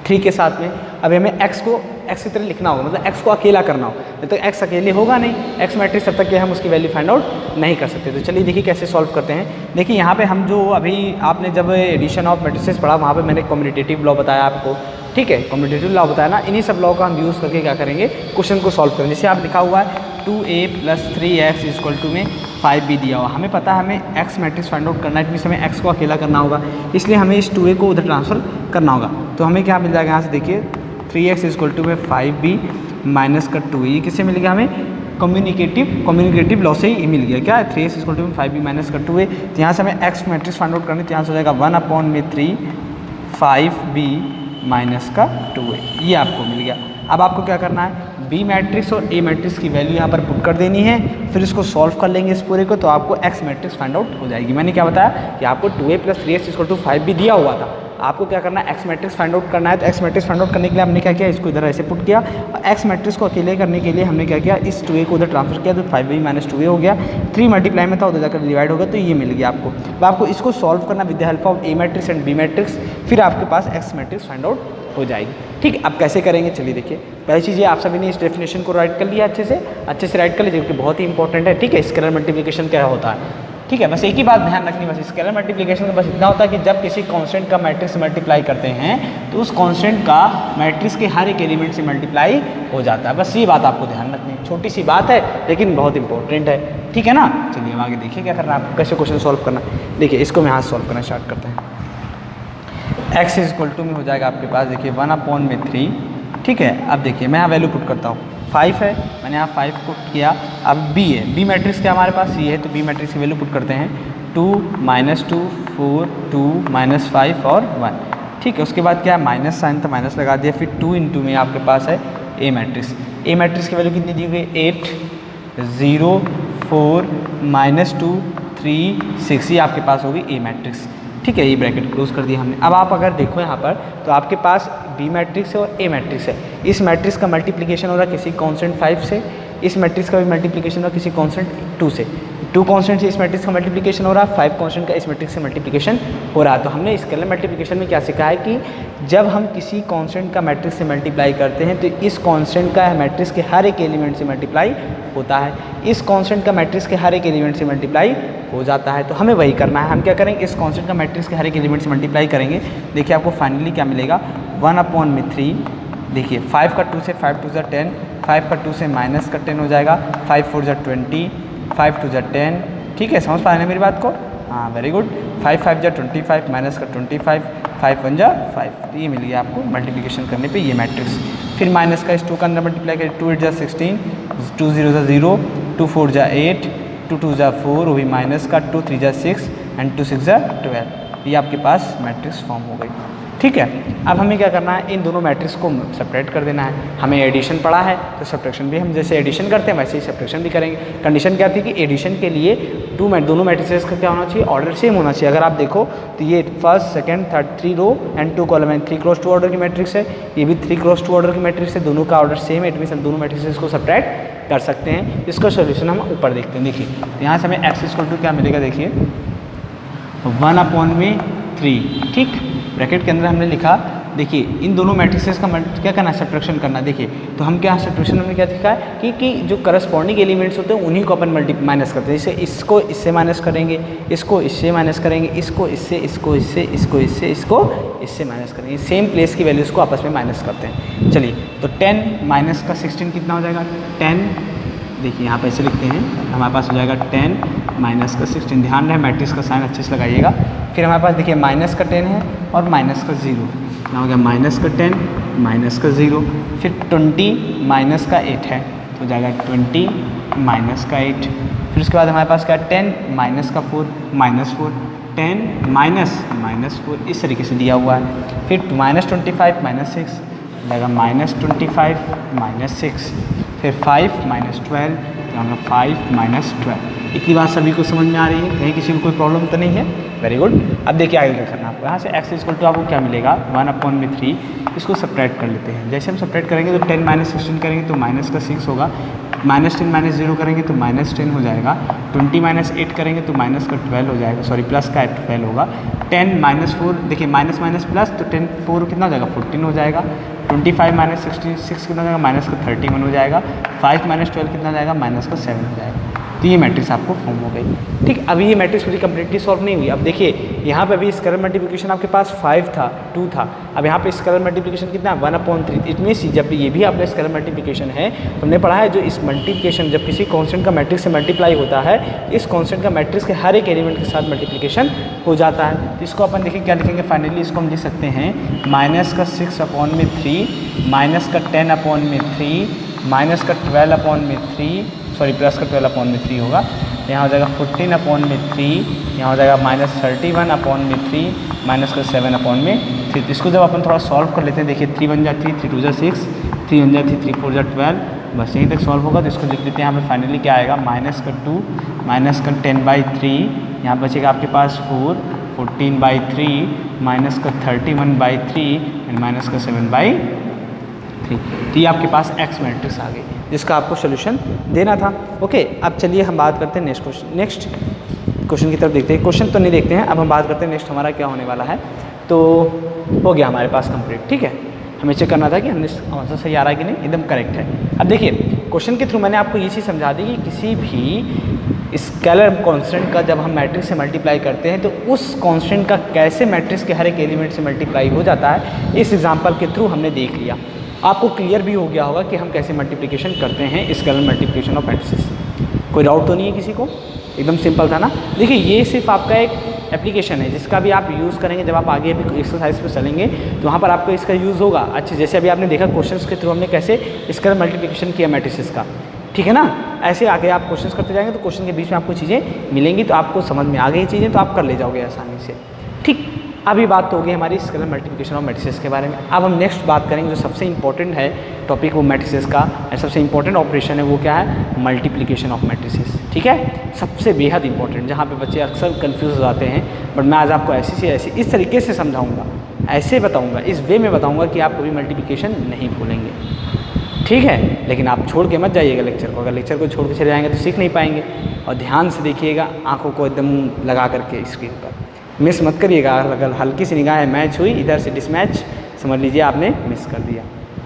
3 के साथ में। अभी हमें x को x की तरह लिखना होगा, मतलब x को अकेला करना होगा। जब तक x अकेले होगा नहीं x मैट्रिक्स, तब तक कि हम उसकी वैल्यू फाइंड आउट नहीं कर सकते। तो चलिए देखिए कैसे सॉल्व करते हैं। देखिए यहाँ पे हम जो अभी आपने जब एडिशन ऑफ मैट्रिसेस पढ़ा वहाँ पे मैंने कम्यूटेटिव लॉ बताया आपको, ठीक है। कम्यूटेटिव लॉ बताया ना, इन्हीं सब लॉ का हम यूज़ करके क्या करेंगे? क्वेश्चन को सॉल्व करेंगे। जैसे आप लिखा हुआ है 2a + 3x = में 5b दिया हुआ, हमें पता है हमें x मैट्रिक्स फाइंड आउट करना है, क्योंकि हमें x को अकेला करना होगा, इसलिए हमें इस 2a को उधर ट्रांसफ़र करना होगा। तो हमें क्या मिल जाएगा यहाँ से? देखिए 3x = में 5b माइनस का 2a, ये किससे मिल गया? हमें कम्युनिकेटिव लॉ से ही मिल गया। क्या है? 3x = में 5b माइनस का 2a। तो यहाँ से हमें x मैट्रिक्स फाइंड आउट करनी है, तो यहाँ से हो जाएगा 1/3 5b माइनस का 2a, ये आपको मिल गया। अब आपको क्या करना है? बी मैट्रिक्स और ए मैट्रिक्स की वैल्यू यहाँ पर पुट कर देनी है, फिर इसको सॉल्व कर लेंगे इस पूरे को, तो आपको एक्स मैट्रिक्स फाइंड आउट हो जाएगी। मैंने क्या बताया कि आपको 2a + 3x = 5b दिया हुआ था, आपको क्या करना है? एक्स मैट्रिक्स फाइंड आउट करना है। तो एक्स मैट्रिक्स फाइंड आउट करने के लिए हमने क्या किया? इसको इधर ऐसे पुट किया, और एक्स मैट्रिक्स को अकेले करने के लिए हमने क्या किया? इस 2a को उधर ट्रांसफर किया, तो 5b - 2a हो गया। 3 मल्टीप्लाई में था, उधर जाकर डिवाइड होगा, तो ये मिल गया आपको। अब आपको इसको सॉल्व करना with the help of A matrix and B matrix, फिर आपके पास एक्स मैट्रिक्स फाइंड आउट हो जाएगी, ठीक है। अब कैसे करेंगे? चलिए देखिए, पहली चीज़ ये आप सभी ने इस डेफिनेशन को राइट कर लिया, अच्छे से राइट कर लीजिए, क्योंकि बहुत ही इंपॉर्टेंट है, ठीक है। स्केलर मल्टीप्लिकेशन क्या होता है, ठीक है। बस एक ही बात ध्यान रखनी, बस स्केलर मल्टीप्लिकेशन का बस इतना होता है कि जब किसी कांस्टेंट का मैट्रिक्स मल्टीप्लाई करते हैं तो उस कांस्टेंट का मैट्रिक्स के हर एक एलिमेंट से मल्टीप्लाई हो जाता है। बस ये बात आपको ध्यान रखनी है, छोटी सी बात है लेकिन बहुत इंपॉर्टेंट है, ठीक है ना। चलिए अब आगे देखिए क्या करना है आपको, कैसे क्वेश्चन सॉल्व करना है। देखिए इसको मैं यहाँ सॉल्व करना स्टार्ट करते हैं। x = में हो जाएगा आपके पास, देखिए 1/3, ठीक है। अब देखिए मैं यहाँ वैल्यू पुट करता हूँ, 5 है, मैंने यहाँ 5 पुट किया। अब b है, b मैट्रिक्स क्या हमारे पास? ये है, तो b मैट्रिक्स की वैल्यू पुट करते हैं 2 - 2 4 2 -5 और 1, ठीक है। उसके बाद क्या है? माइनस साइन था, माइनस लगा दिया, फिर 2 × में आपके पास है a मैट्रिक्स। a मैट्रिक्स की वैल्यू कितनी दी हुई? 8 0 4 -2 3 6, ये आपके पास होगी ए मैट्रिक्स। ठीक है, ये ब्रैकेट क्लोज कर दिया हमने। अब आप अगर देखो यहाँ पर तो आपके पास बी मैट्रिक्स है और ए मैट्रिक्स है। इस मैट्रिक्स का मल्टीप्लिकेशन हो रहा है किसी कांस्टेंट 5 से, इस मैट्रिक्स का भी मल्टीप्लिकेशन हो रहा है किसी कांस्टेंट 2 से। 2 कांस्टेंट से इस मैट्रिक्स का मल्टीप्लिकेशन हो रहा है, 5 कांस्टेंट का इस मैट्रिक्स से मल्टीप्लिकेशन हो रहा है। तो हमने स्केलर मल्टीप्लिकेशन में क्या सीखा है कि जब हम किसी कांस्टेंट का मैट्रिक्स से मल्टीप्लाई करते हैं तो इस कांस्टेंट का मैट्रिक्स के हर एक एलिमेंट से मल्टीप्लाई होता है, इस कांस्टेंट का मैट्रिक्स के हर एक एलिमेंट से मल्टीप्लाई हो जाता है। तो हमें वही करना है। हम क्या करेंगे, इस कांस्टेंट का मैट्रिक्स के हर एक एलिमेंट से मल्टीप्लाई करेंगे। देखिए आपको फाइनली क्या मिलेगा, 1/3। देखिए 5 का 2 से 5 2 10, 5 का 2 से माइनस का 10 हो जाएगा, 5 4 20, 5 2 10। ठीक है, समझ पा रहे हैं मेरी बात को? हाँ, वेरी गुड। 5 5 25, माइनस का 25, 5 1 5। तो ये मिल गया आपको मल्टीप्लिकेशन करने पे ये मैट्रिक्स। फिर माइनस का इस 2 का अंदर मल्टीप्लाई करें, 2 8 16, 2 0 0, 2 4 8, 2 2 4, वो भी माइनस का, 2 3 6 एंड 2 6 12। ये आपके पास मैट्रिक्स फॉर्म हो गई। ठीक है, अब हमें क्या करना है, इन दोनों मैट्रिक्स को सेपरेट कर देना है। हमें एडिशन पढ़ा है तो सब्ट्रैक्शन भी हम जैसे एडिशन करते हैं वैसे ही सब्ट्रैक्शन भी करेंगे। कंडीशन क्या थी कि एडिशन के लिए दोनों मैट्रिसेस का क्या होना चाहिए, ऑर्डर सेम होना चाहिए। अगर आप देखो तो ये first second third 3 row and 2 column है, 3x2 ऑर्डर की मैट्रिक्स है, ये भी 3x2 ऑर्डर की मैट्रिक्स है, दोनों का ऑर्डर सेम है। इट मीन्स हम दोनों मैट्रिसेस को सब्ट्रैक्ट कर सकते हैं। इसका सोल्यूशन हम ऊपर देखते हैं। देखिए यहाँ से हमें x = क्या मिलेगा, देखिए 1/3। ठीक, ब्रैकेट के अंदर हमने लिखा। देखिए इन दोनों मैट्रिसेस का क्या करना है, सब्ट्रैक्शन करना। देखिए तो हम क्या सब्ट्रैक्शन में क्या दिखा है कि जो करस्पॉन्डिंग एलिमेंट्स होते हैं उन्हीं को अपन माइनस करते हैं। जैसे इसको इससे माइनस करेंगे, इसको इससे माइनस करेंगे, इसको इससे, इसको इससे, इसको इससे, इसको इससे माइनस करेंगे। सेम प्लेस की वैल्यूज़ को आपस में माइनस करते हैं। चलिए तो 10 माइनस का 16 कितना हो जाएगा, 10। देखिए यहाँ पे ऐसे लिखते हैं, हमारे पास हो जाएगा 10 माइनस का 16। ध्यान रहे मैट्रिक्स का साइन अच्छे से लगाइएगा। फिर हमारे पास देखिए माइनस का 10 है और माइनस का 0। यहाँ हो गया माइनस का 10 माइनस का 0। फिर 20 माइनस का 8 है तो हो जाएगा 20 माइनस का 8। फिर उसके बाद हमारे पास क्या 10 माइनस का 4 -4, 10 माइनस -4 इस तरीके से दिया हुआ है। फिर -25 -6 लगेगा -25 -6। फिर 5 -12 तो होगा 5 -12। इतनी बात सभी को समझ में आ रही है, कहीं किसी को कोई प्रॉब्लम तो नहीं है? Very good. अब देखिए आगे क्या करना है आपको। यहाँ से x = आपको क्या मिलेगा, 1/3। इसको सब्ट्रैक्ट कर लेते हैं। जैसे हम सब्ट्रैक्ट करेंगे तो 10 - 16 करेंगे तो माइनस का 6 होगा, -10 - 0 करेंगे तो -10 हो जाएगा, 20 - 8 करेंगे तो माइनस का 12 हो जाएगा, सॉरी प्लस का 12 होगा। 10 - 4 देखिए माइनस माइनस प्लस तो 10 4 कितना हो जाएगा, 14 हो जाएगा। 25 - 16 6 कितना हो जाएगा, माइनस का 31 हो जाएगा। 5 - 12 कितना हो जाएगा, माइनस का 7 हो जाएगा। तो ये मैट्रिक्स आपको फॉर्म हो गई। ठीक, अभी ये मैट्रिक्स पूरी कंप्लीटली सॉल्व नहीं हुई। अब देखिए यहाँ पे अभी स्केलर मल्टीप्लिकेशन आपके पास 5 था, 2 था। अब यहाँ पे स्केलर मल्टीप्लिकेशन कितना है, 1/3। इट मीन्स जब ये भी आपका स्केलर मल्टीप्लिकेशन है, हमने पढ़ा है जो इस मल्टीप्लिकेशन जब किसी कांस्टेंट का मैट्रिक्स से मल्टीप्लाई होता है, इस कांस्टेंट का मैट्रिक्स के हर एक एलिमेंट के साथ मल्टीप्लिकेशन हो जाता है। तो इसको अपन देखिए क्या लिखेंगे, फाइनली इसको हम लिख सकते हैं माइनस का 6/3, माइनस का 10/3, माइनस का 12/3, सॉरी प्लस का 12/3 होगा। यहाँ हो जाएगा 14/3, यहाँ हो जाएगा -31/3, माइनस का 7/3। तो इसको जब अपन थोड़ा सॉल्व कर लेते हैं, देखिए 3 1 3, 3 2 6, 3 1 3, 3 4 12, बस यहीं तक सॉल्व होगा। तो इसको लिख लेते हैं। यहाँ पे फाइनली क्या आएगा, माइनस का 2, माइनस का 10/3, यहाँ बचेगा आपके पास 4, 14/3, माइनस का 31/3 एंड माइनस का 7/3। तो ये आपके पास एक्स मैट्रिक्स आ गई जिसका आपको सोल्यूशन देना था। ओके, अब चलिए हम बात करते हैं नेक्स्ट क्वेश्चन की तरफ देखते हैं। क्वेश्चन तो नहीं देखते हैं, अब हम बात करते हैं नेक्स्ट हमारा क्या होने वाला है। तो हो गया हमारे पास कंप्लीट। ठीक है, हमें चेक करना था कि हमने आंसर सही आ रहा है कि नहीं, एकदम करेक्ट है। अब देखिए क्वेश्चन के थ्रू मैंने आपको ये चीज़ समझा दी कि किसी भी स्केलर कांस्टेंट का जब हम मैट्रिक्स से मल्टीप्लाई करते हैं तो उस कांस्टेंट का कैसे मैट्रिक्स के हर एक एलिमेंट से मल्टीप्लाई हो जाता है, इस एग्जाम्पल के थ्रू हमने देख लिया। आपको क्लियर भी हो गया होगा कि हम कैसे मल्टीप्लिकेशन करते हैं स्केलर मल्टीप्लिकेशन ऑफ मैट्रिसेस। कोई डाउट तो नहीं है किसी को? एकदम सिंपल था ना। देखिए ये सिर्फ आपका एक एप्लीकेशन है जिसका भी आप यूज़ करेंगे जब आप आगे अभी एक्सरसाइज पे चलेंगे तो वहाँ पर आपको इसका यूज़ होगा। अच्छा, जैसे अभी आपने देखा क्वेश्चंस के थ्रू हमने कैसे स्केलर मल्टीप्लिकेशन किया मैट्रिसेस का, ठीक है ना। ऐसे आगे आप क्वेश्चंस करते जाएंगे तो क्वेश्चन के बीच में आपको चीज़ें मिलेंगी, तो आपको समझ में आ गई चीज़ें तो आप कर ले जाओगे आसानी से। ठीक, अभी बात तो होगी हमारी स्केलर मल्टीप्लिकेशन ऑफ मैट्रिसेस के बारे में। अब हम नेक्स्ट बात करेंगे जो सबसे इंपॉर्टेंट है टॉपिक वो मैट्रिसेस का, सबसे इंपॉर्टेंट ऑपरेशन है वो क्या है, मल्टीप्लिकेशन ऑफ मैट्रिसेस। ठीक है, सबसे बेहद इंपॉर्टेंट, जहाँ पे बच्चे अक्सर कंफ्यूज हो जाते हैं। बट मैं आज आपको ऐसी से ऐसी इस तरीके से समझाऊंगा, ऐसे बताऊंगा, इस वे में बताऊंगा कि आप कभी मल्टीप्लिकेशन नहीं भूलेंगे। ठीक है, लेकिन आप छोड़ के मत जाइएगा लेक्चर को। अगर लेक्चर को छोड़ के चले जाएंगे तो सीख नहीं पाएंगे। और ध्यान से देखिएगा, आंखों को एकदम लगा करके स्क्रीन पर, मिस मत करिएगा। अगर हल्की सी निगाह मैच हुई, इधर से डिसमैच, समझ लीजिए आपने मिस कर दिया।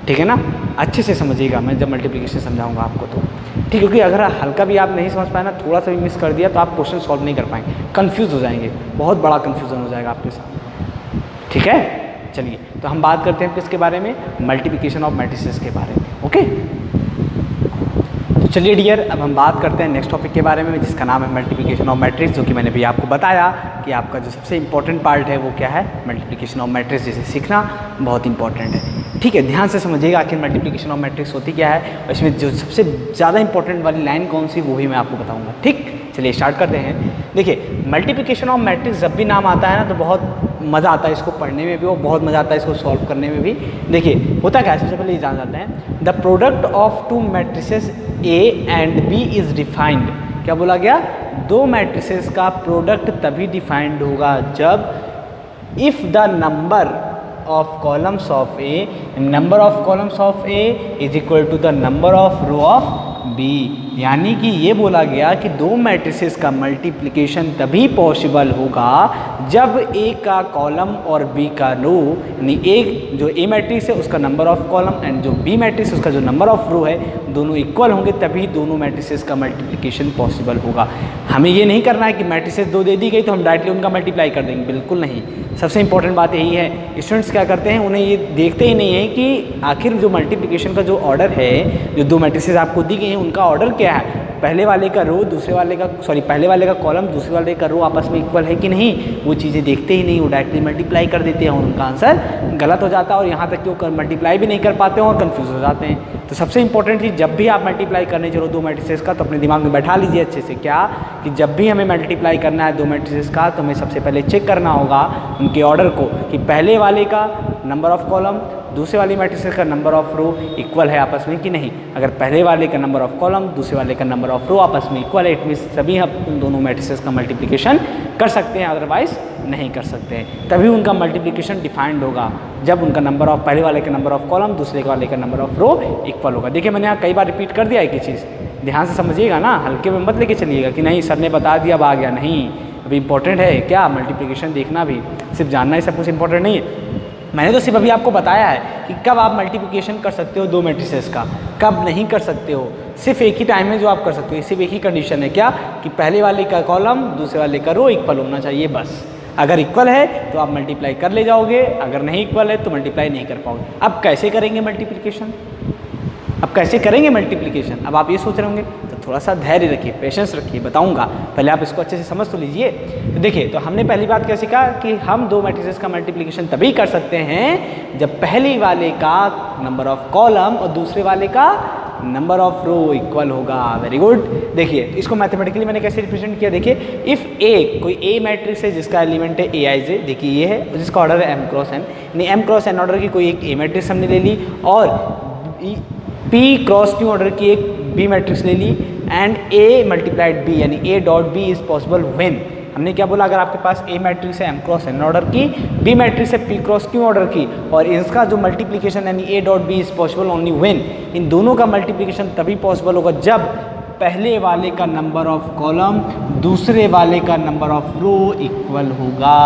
ठीक है ना, अच्छे से समझिएगा मैं जब मल्टीप्लिकेशन समझाऊंगा आपको तो। ठीक, क्योंकि अगर हल्का भी आप नहीं समझ पाए ना, थोड़ा सा भी मिस कर दिया तो आप क्वेश्चन सॉल्व नहीं कर पाएंगे, कंफ्यूज हो जाएंगे, बहुत बड़ा कन्फ्यूजन हो जाएगा आपके साथ। ठीक है, चलिए तो हम बात करते हैं किसके बारे में, मल्टीप्लिकेशन ऑफ मैट्रिसेस के बारे में। ओके, तो चलिए डियर, अब हम बात करते हैं नेक्स्ट टॉपिक के बारे में जिसका नाम है मल्टीप्लिकेशन ऑफ मैट्रिक्स, जो कि मैंने भी आपको बताया कि आपका जो सबसे इंपॉर्टेंट पार्ट है वो क्या है, मल्टीप्लिकेशन ऑफ मैट्रिक्स, जिसे सीखना बहुत इंपॉर्टेंट है। ठीक है, ध्यान से समझिएगा आखिर मल्टीप्लिकेशन ऑफ मैट्रिक्स होती क्या है, और इसमें जो सबसे ज़्यादा इंपॉर्टेंट वाली लाइन कौन सी वो भी मैं आपको बताऊँगा। ठीक, चलिए स्टार्ट करते हैं। देखिए, मल्टीप्लिकेशन ऑफ मैट्रिक्स जब भी नाम आता है ना तो बहुत मज़ा आता है इसको पढ़ने में भी और बहुत मज़ा आता है इसको सॉल्व करने में भी। देखिए होता क्या है, सबसे पहले ये जान जाते हैं, the product of two matrices A and B is defined. क्या बोला गया, दो मैट्रिसेस का प्रोडक्ट तभी डिफाइंड होगा जब if the number of columns of A, number of columns of A is equal to the number of row of B. यानी कि ये बोला गया कि दो मैट्रिसेस का मल्टीप्लिकेशन तभी पॉसिबल होगा जब ए का कॉलम और बी का रो, यानी एक जो ए मैट्रिक्स है उसका नंबर ऑफ कॉलम एंड जो बी मैट्रिक्स उसका जो नंबर ऑफ रो है दोनों इक्वल होंगे, तभी दोनों मैट्रिसेस का मल्टीप्लिकेशन पॉसिबल होगा। हमें ये नहीं करना है कि मैट्रिसेस दो दे दी गई तो हम डायरेक्टली उनका मल्टीप्लाई कर देंगे, बिल्कुल नहीं। सबसे इंपॉर्टेंट बात यही है, स्टूडेंट्स क्या करते हैं, उन्हें ये देखते ही नहीं है कि आखिर जो मल्टीप्लिकेशन का जो ऑर्डर है, जो दो मैट्रिसेस आपको दी गई हैं उनका ऑर्डर क्या है, पहले वाले का रो दूसरे वाले का पहले वाले का कॉलम दूसरे वाले का रो आपस में इक्वल है कि नहीं, वो चीज़ें देखते ही नहीं, वो डायरेक्टली मल्टीप्लाई कर देते हैं और उनका आंसर गलत हो जाता है, और यहाँ तक कि वो मल्टीप्लाई भी नहीं कर पाते हैं और कंफ्यूज हो जाते हैं। तो सबसे इंपॉर्टेंट चीज़, जब भी आप मल्टीप्लाई करने चलो दो मैट्रिसेस का, तो अपने दिमाग में बैठा लीजिए अच्छे से क्या, कि जब भी हमें मल्टीप्लाई करना है दो मैट्रिसेस का तो हमें सबसे पहले चेक करना होगा उनके ऑर्डर को, कि पहले वाले का नंबर ऑफ कॉलम दूसरे वाली मैट्रिसेस का नंबर ऑफ रो इक्वल है आपस में कि नहीं। अगर पहले वाले का नंबर ऑफ कॉलम दूसरे वाले का नंबर ऑफ रो आपस में इक्वल है, इट मीन्स सभी हम उन दोनों मैट्रिसेस का मल्टीप्लिकेशन कर सकते हैं, अदरवाइज नहीं कर सकते हैं। तभी उनका मल्टीप्लिकेशन डिफाइंड होगा जब उनका नंबर ऑफ पहले वाले का नंबर ऑफ कॉलम दूसरे वाले का नंबर ऑफ रो इक्वल होगा। देखिए मैंने यहाँ कई बार रिपीट कर दिया है कि चीज़, ध्यान से समझिएगा ना, हल्के में मत लेके चलिएगा कि नहीं सर ने बता दिया अब आ गया, नहीं, अभी इंपॉर्टेंट है क्या मल्टीप्लिकेशन देखना भी, सिर्फ जानना ही सब कुछ इंपॉर्टेंट नहीं है। मैंने तो सिर्फ अभी आपको बताया है कि कब आप मल्टीप्लिकेशन कर सकते हो दो मैट्रिसेस का, कब नहीं कर सकते हो, सिर्फ एक ही टाइम में जो आप कर सकते हो, सिर्फ एक ही कंडीशन है क्या, कि पहले वाले का कॉलम दूसरे वाले का रो इक्वल होना चाहिए बस। अगर इक्वल है तो आप मल्टीप्लाई कर ले जाओगे, अगर नहीं इक्वल है तो मल्टीप्लाई नहीं कर पाओगे। अब कैसे करेंगे मल्टीप्लिकेशन, अब कैसे करेंगे मल्टीप्लिकेशन, अब आप ये सोच रहे होंगे, तो थोड़ा सा धैर्य रखिए, पेशेंस रखिए, बताऊंगा, पहले आप इसको अच्छे से समझ तो लीजिए। तो देखिए, तो हमने पहली बात क्या सीखा कि हम दो मैट्रिसेस का मल्टीप्लिकेशन तभी कर सकते हैं जब पहले वाले का नंबर ऑफ कॉलम और दूसरे वाले का नंबर ऑफ रो इक्वल होगा। Very good. देखिए इसको मैथमेटिकली मैंने कैसे रिप्रेजेंट किया, देखिए इफ़ ए, कोई ए मैट्रिक्स है जिसका एलिमेंट है ए आई जे, देखिए ये है जिसका ऑर्डर है एम क्रॉस एन, यानी एम क्रॉस एन ऑर्डर की कोई एक ए मैट्रिक्स हमने ले ली और पी क्रॉस क्यू ऑर्डर की एक बी मैट्रिक्स ले ली एंड ए मल्टीप्लाइड बी, यानी A dot B is possible when, हमने क्या बोला, अगर आपके पास ए मैट्रिक्स है एम क्रॉस एन ऑर्डर की, बी मैट्रिक्स है पी क्रॉस क्यू ऑर्डर की, और इसका जो मल्टीप्लिकेशन यानी A dot B is possible only when, इन दोनों का मल्टीप्लिकेशन तभी पॉसिबल होगा जब पहले वाले का नंबर ऑफ कॉलम दूसरे वाले का नंबर ऑफ रो इक्वल होगा।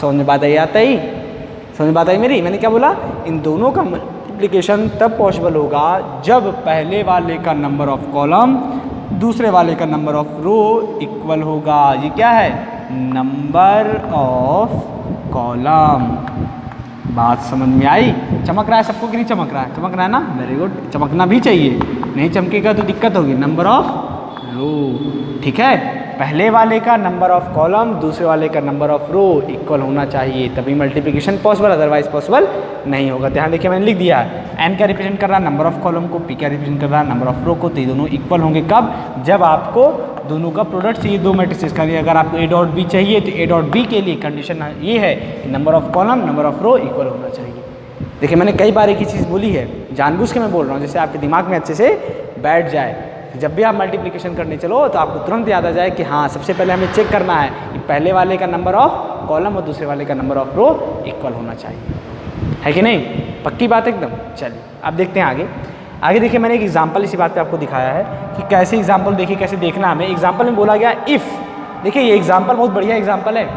समझ में बात आई, आता ही समझ में बात आई मेरी, मैंने क्या बोला, इन दोनों का मल्टीप्लिकेशन तब पॉसिबल होगा जब पहले वाले का नंबर ऑफ कॉलम दूसरे वाले का नंबर ऑफ रो इक्वल होगा। ये क्या है, नंबर ऑफ कॉलम। बात समझ में आई, चमक रहा है सबको कि नहीं चमक रहा है, चमक रहा है ना, वेरी गुड, चमकना भी चाहिए, नहीं चमकेगा तो दिक्कत होगी। नंबर ऑफ रो, ठीक है, पहले वाले का नंबर ऑफ कॉलम दूसरे वाले का नंबर ऑफ रो इक्वल होना चाहिए, तभी मल्टीप्लिकेशन पॉसिबल, अदरवाइज पॉसिबल नहीं होगा। ध्यान देखिए मैंने लिख दिया है, एन क्या रिप्रेजेंट कर रहा है नंबर ऑफ कॉलम को, पी क्या रिप्रेजेंट कर रहा है नंबर ऑफ रो को, तो ये दोनों इक्वल होंगे कब, जब आपको दोनों का प्रोडक्ट चाहिए दो मैट्रिसेस का। अगर आपको ए डॉट बी चाहिए तो ए डॉट बी के लिए कंडीशन ये है कि number of column number of row equal होना चाहिए। देखिए मैंने कई बार एक ही चीज़ बोली है, जानबूझ के मैं बोल रहा हूँ जैसे आपके दिमाग में अच्छे से बैठ जाए। जब भी आप मल्टीप्लिकेशन करने चलो तो आपको तुरंत याद आ जाए कि हाँ सबसे पहले हमें चेक करना है कि पहले वाले का नंबर ऑफ कॉलम और दूसरे वाले का नंबर ऑफ रो इक्वल होना चाहिए, है कि नहीं? पक्की बात एकदम। चलिए अब देखते हैं आगे देखिए मैंने एक एग्जाम्पल इसी बात पे आपको दिखाया है कि कैसे एग्जाम्पल देखिए कैसे देखना हमें। एग्जाम्पल में बोला गया इफ़, देखिए ये एग्जाम्पल बहुत बढ़िया एग्जाम्पल है।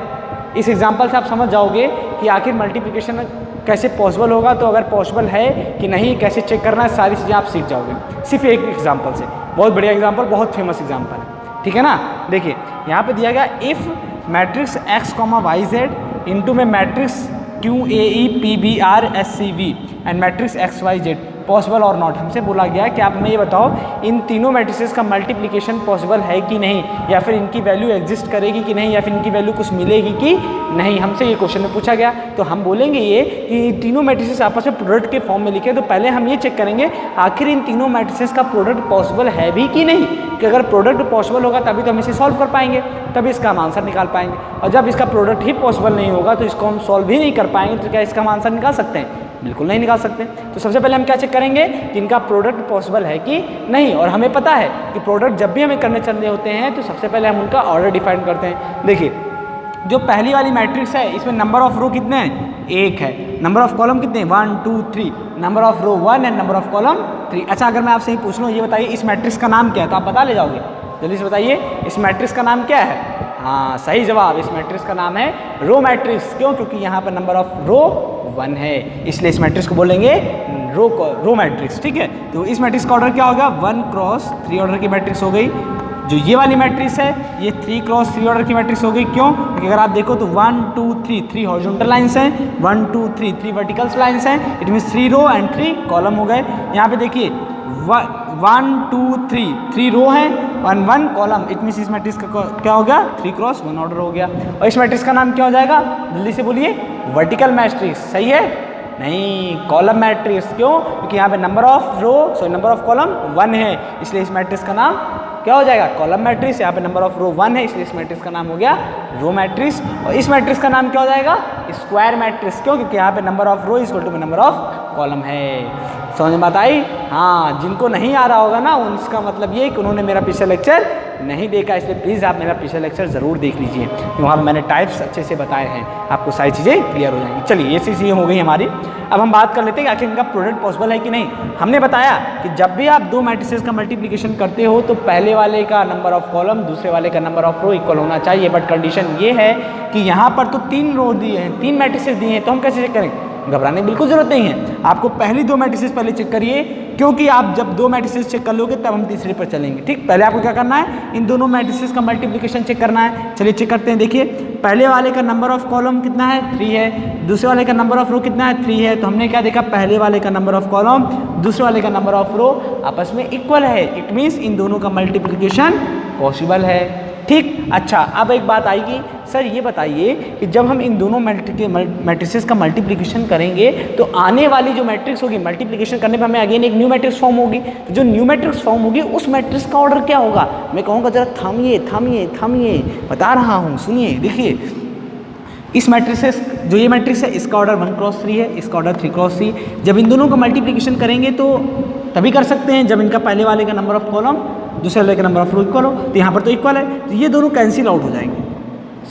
इस एग्जाम्पल से आप समझ जाओगे कि आखिर मल्टीप्लिकेशन कैसे पॉसिबल होगा, तो अगर पॉसिबल है कि नहीं कैसे चेक करना है सारी चीज़ें आप सीख जाओगे सिर्फ एक एग्जाम्पल से। बहुत बढ़िया एग्जाम्पल, बहुत फेमस एग्जाम्पल है, ठीक है ना। देखिए यहाँ पे दिया गया if matrix X comma Y Z into में matrix Q A E P B R S C V and matrix X Y Z possible और नॉट। हमसे बोला गया कि आप हमें ये बताओ इन तीनों मैट्रिसेस का मल्टीप्लिकेशन पॉसिबल है कि नहीं, या फिर इनकी वैल्यू एग्जिस्ट करेगी कि नहीं, या फिर इनकी वैल्यू कुछ मिलेगी कि नहीं। हमसे ये क्वेश्चन में पूछा गया तो हम बोलेंगे ये कि तीनों मैट्रिसेस आपस में प्रोडक्ट के फॉर्म में लिखे। तो पहले हम ये चेक करेंगे आखिर इन तीनों मैट्रिसेस का प्रोडक्ट पॉसिबल है भी कि नहीं, कि अगर प्रोडक्ट पॉसिबल होगा तभी तो हम इसे सॉल्व कर पाएंगे, तभी इसका हम आंसर निकाल पाएंगे। और जब इसका प्रोडक्ट ही पॉसिबल नहीं होगा तो इसको हम सॉल्व ही नहीं कर पाएंगे, तो क्या इसका हम आंसर निकाल सकते हैं? बिल्कुल नहीं निकाल सकते। तो सबसे पहले हम क्या चेक करेंगे कि इनका प्रोडक्ट पॉसिबल है कि नहीं। और हमें पता है कि प्रोडक्ट जब भी हमें करने चलने होते हैं तो सबसे पहले हम उनका ऑर्डर डिफाइन करते हैं। देखिए जो पहली वाली मैट्रिक्स है इसमें नंबर ऑफ रो कितने हैं? 1 है। नंबर ऑफ कॉलम कितने हैं? 1 2 3। Number of row 1 and number of column 3। अच्छा अगर मैं आपसे ही पूछ लूँ ये बताइए इस मैट्रिक्स का नाम क्या है, तो आप बता ले जाओगे? जल्दी से बताइए इस मैट्रिक्स का नाम क्या है? हाँ सही जवाब, इस मैट्रिक्स का नाम है रो मैट्रिक्स। क्यों? क्योंकि यहाँ पर नंबर ऑफ रो 1 है, इसलिए इस मैट्रिक्स को बोलेंगे रो मैट्रिक्स, ठीक है। तो इस मैट्रिक्स का ऑर्डर क्या होगा? 1 क्रॉस 3 ऑर्डर की मैट्रिक्स हो गई। जो ये वाली मैट्रिक्स है ये 3 क्रॉस 3 ऑर्डर की मैट्रिक्स हो गई। क्यों? क्योंकि अगर आप देखो तो 1 2 3 हॉरिजॉन्टल लाइन्स हैं, 1 2 3 वर्टिकल्स लाइन्स हैं, it means 3 row and 3 column हो गए। यहाँ पे देखिए 1 2 3 रो हैं 1 1 कॉलम, इट मीन्स इस मैट्रिक्स का क्या हो गया? 3 क्रॉस 1 ऑर्डर हो गया। और इस मैट्रिक्स का नाम क्या हो जाएगा? जल्दी से बोलिए। Vertical matrix. सही है? नहीं, कॉलम मैट्रिक्स। क्यों? क्योंकि यहाँ पे नंबर ऑफ कॉलम 1 है, इसलिए इस मैट्रिक्स का नाम क्या हो जाएगा? Column matrix. यहाँ पे नंबर ऑफ रो 1 है, इसलिए इस मैट्रिक्स का नाम हो गया रो मैट्रिक्स। और इस मैट्रिक्स का नाम क्या हो जाएगा? Square matrix. क्यों? क्योंकि यहाँ पे number of row equal to number of column है। समझ में बात आई? हाँ, जिनको नहीं आ रहा होगा ना उनका मतलब ये कि उन्होंने मेरा पिछला लेक्चर नहीं देखा, इसलिए प्लीज़ आप मेरा पिछला लेक्चर ज़रूर देख लीजिए, वहाँ पर मैंने टाइप्स अच्छे से बताए हैं, आपको सारी चीज़ें क्लियर हो जाएंगी। चलिए ये चीज़ें हो गई हमारी। अब हम बात कर लेते हैं कि आखिर इनका प्रोडक्ट पॉसिबल है कि नहीं। हमने बताया कि जब भी आप दो मैट्रिसेस का मल्टीप्लिकेशन करते हो तो पहले वाले का नंबर ऑफ कॉलम दूसरे वाले का नंबर ऑफ रो इक्वल होना चाहिए। बट कंडीशन ये है कि यहाँ पर तो 3 रो दिए हैं, 3 मैट्रिसेस दिए हैं, तो हम कैसे चेक करें? घबराने की बिल्कुल ज़रूरत नहीं है। आपको पहली 2 मैट्रिसेस पहले चेक करिए, क्योंकि आप जब 2 मैट्रिसेस चेक कर लोगे तब हम तीसरे पर चलेंगे। ठीक, पहले आपको क्या करना है? इन दोनों मैट्रिसेस का मल्टीप्लिकेशन चेक करना है। चलिए चेक करते हैं। देखिए पहले वाले का नंबर ऑफ कॉलम कितना है? 3 है। दूसरे वाले का नंबर ऑफ रो कितना है? 3 है। तो हमने क्या देखा? पहले वाले का नंबर ऑफ कॉलम दूसरे वाले का नंबर ऑफ रो आपस में इक्वल है। इट मीन्स इन दोनों का मल्टीप्लिकेशन पॉसिबल है। ठीक, अच्छा अब एक बात आएगी, सर ये बताइए कि जब हम इन दोनों मैट्रिसेस का मल्टीप्लिकेशन करेंगे तो आने वाली जो मैट्रिक्स होगी मल्टीप्लिकेशन करने पर हमें अगेन एक न्यू मैट्रिक्स फॉर्म होगी। तो जो न्यू मैट्रिक्स फॉर्म होगी उस मैट्रिक्स का ऑर्डर क्या होगा? मैं कहूँगा जरा थामिए, बता रहा हूँ, सुनिए। देखिए इस मैट्रिसेस जो ये मैट्रिक्स है इसका ऑर्डर 1 क्रॉस 3 है, इसका ऑर्डर 3 क्रॉस 3। जब इन दोनों का मल्टीप्लिकेशन करेंगे तो तभी कर सकते हैं जब इनका पहले वाले का नंबर ऑफ कॉलम दूसरे वाले का नंबर ऑफ रो इक्वल हो। तो यहाँ पर तो इक्वल है, तो ये दोनों कैंसिल आउट हो जाएंगे।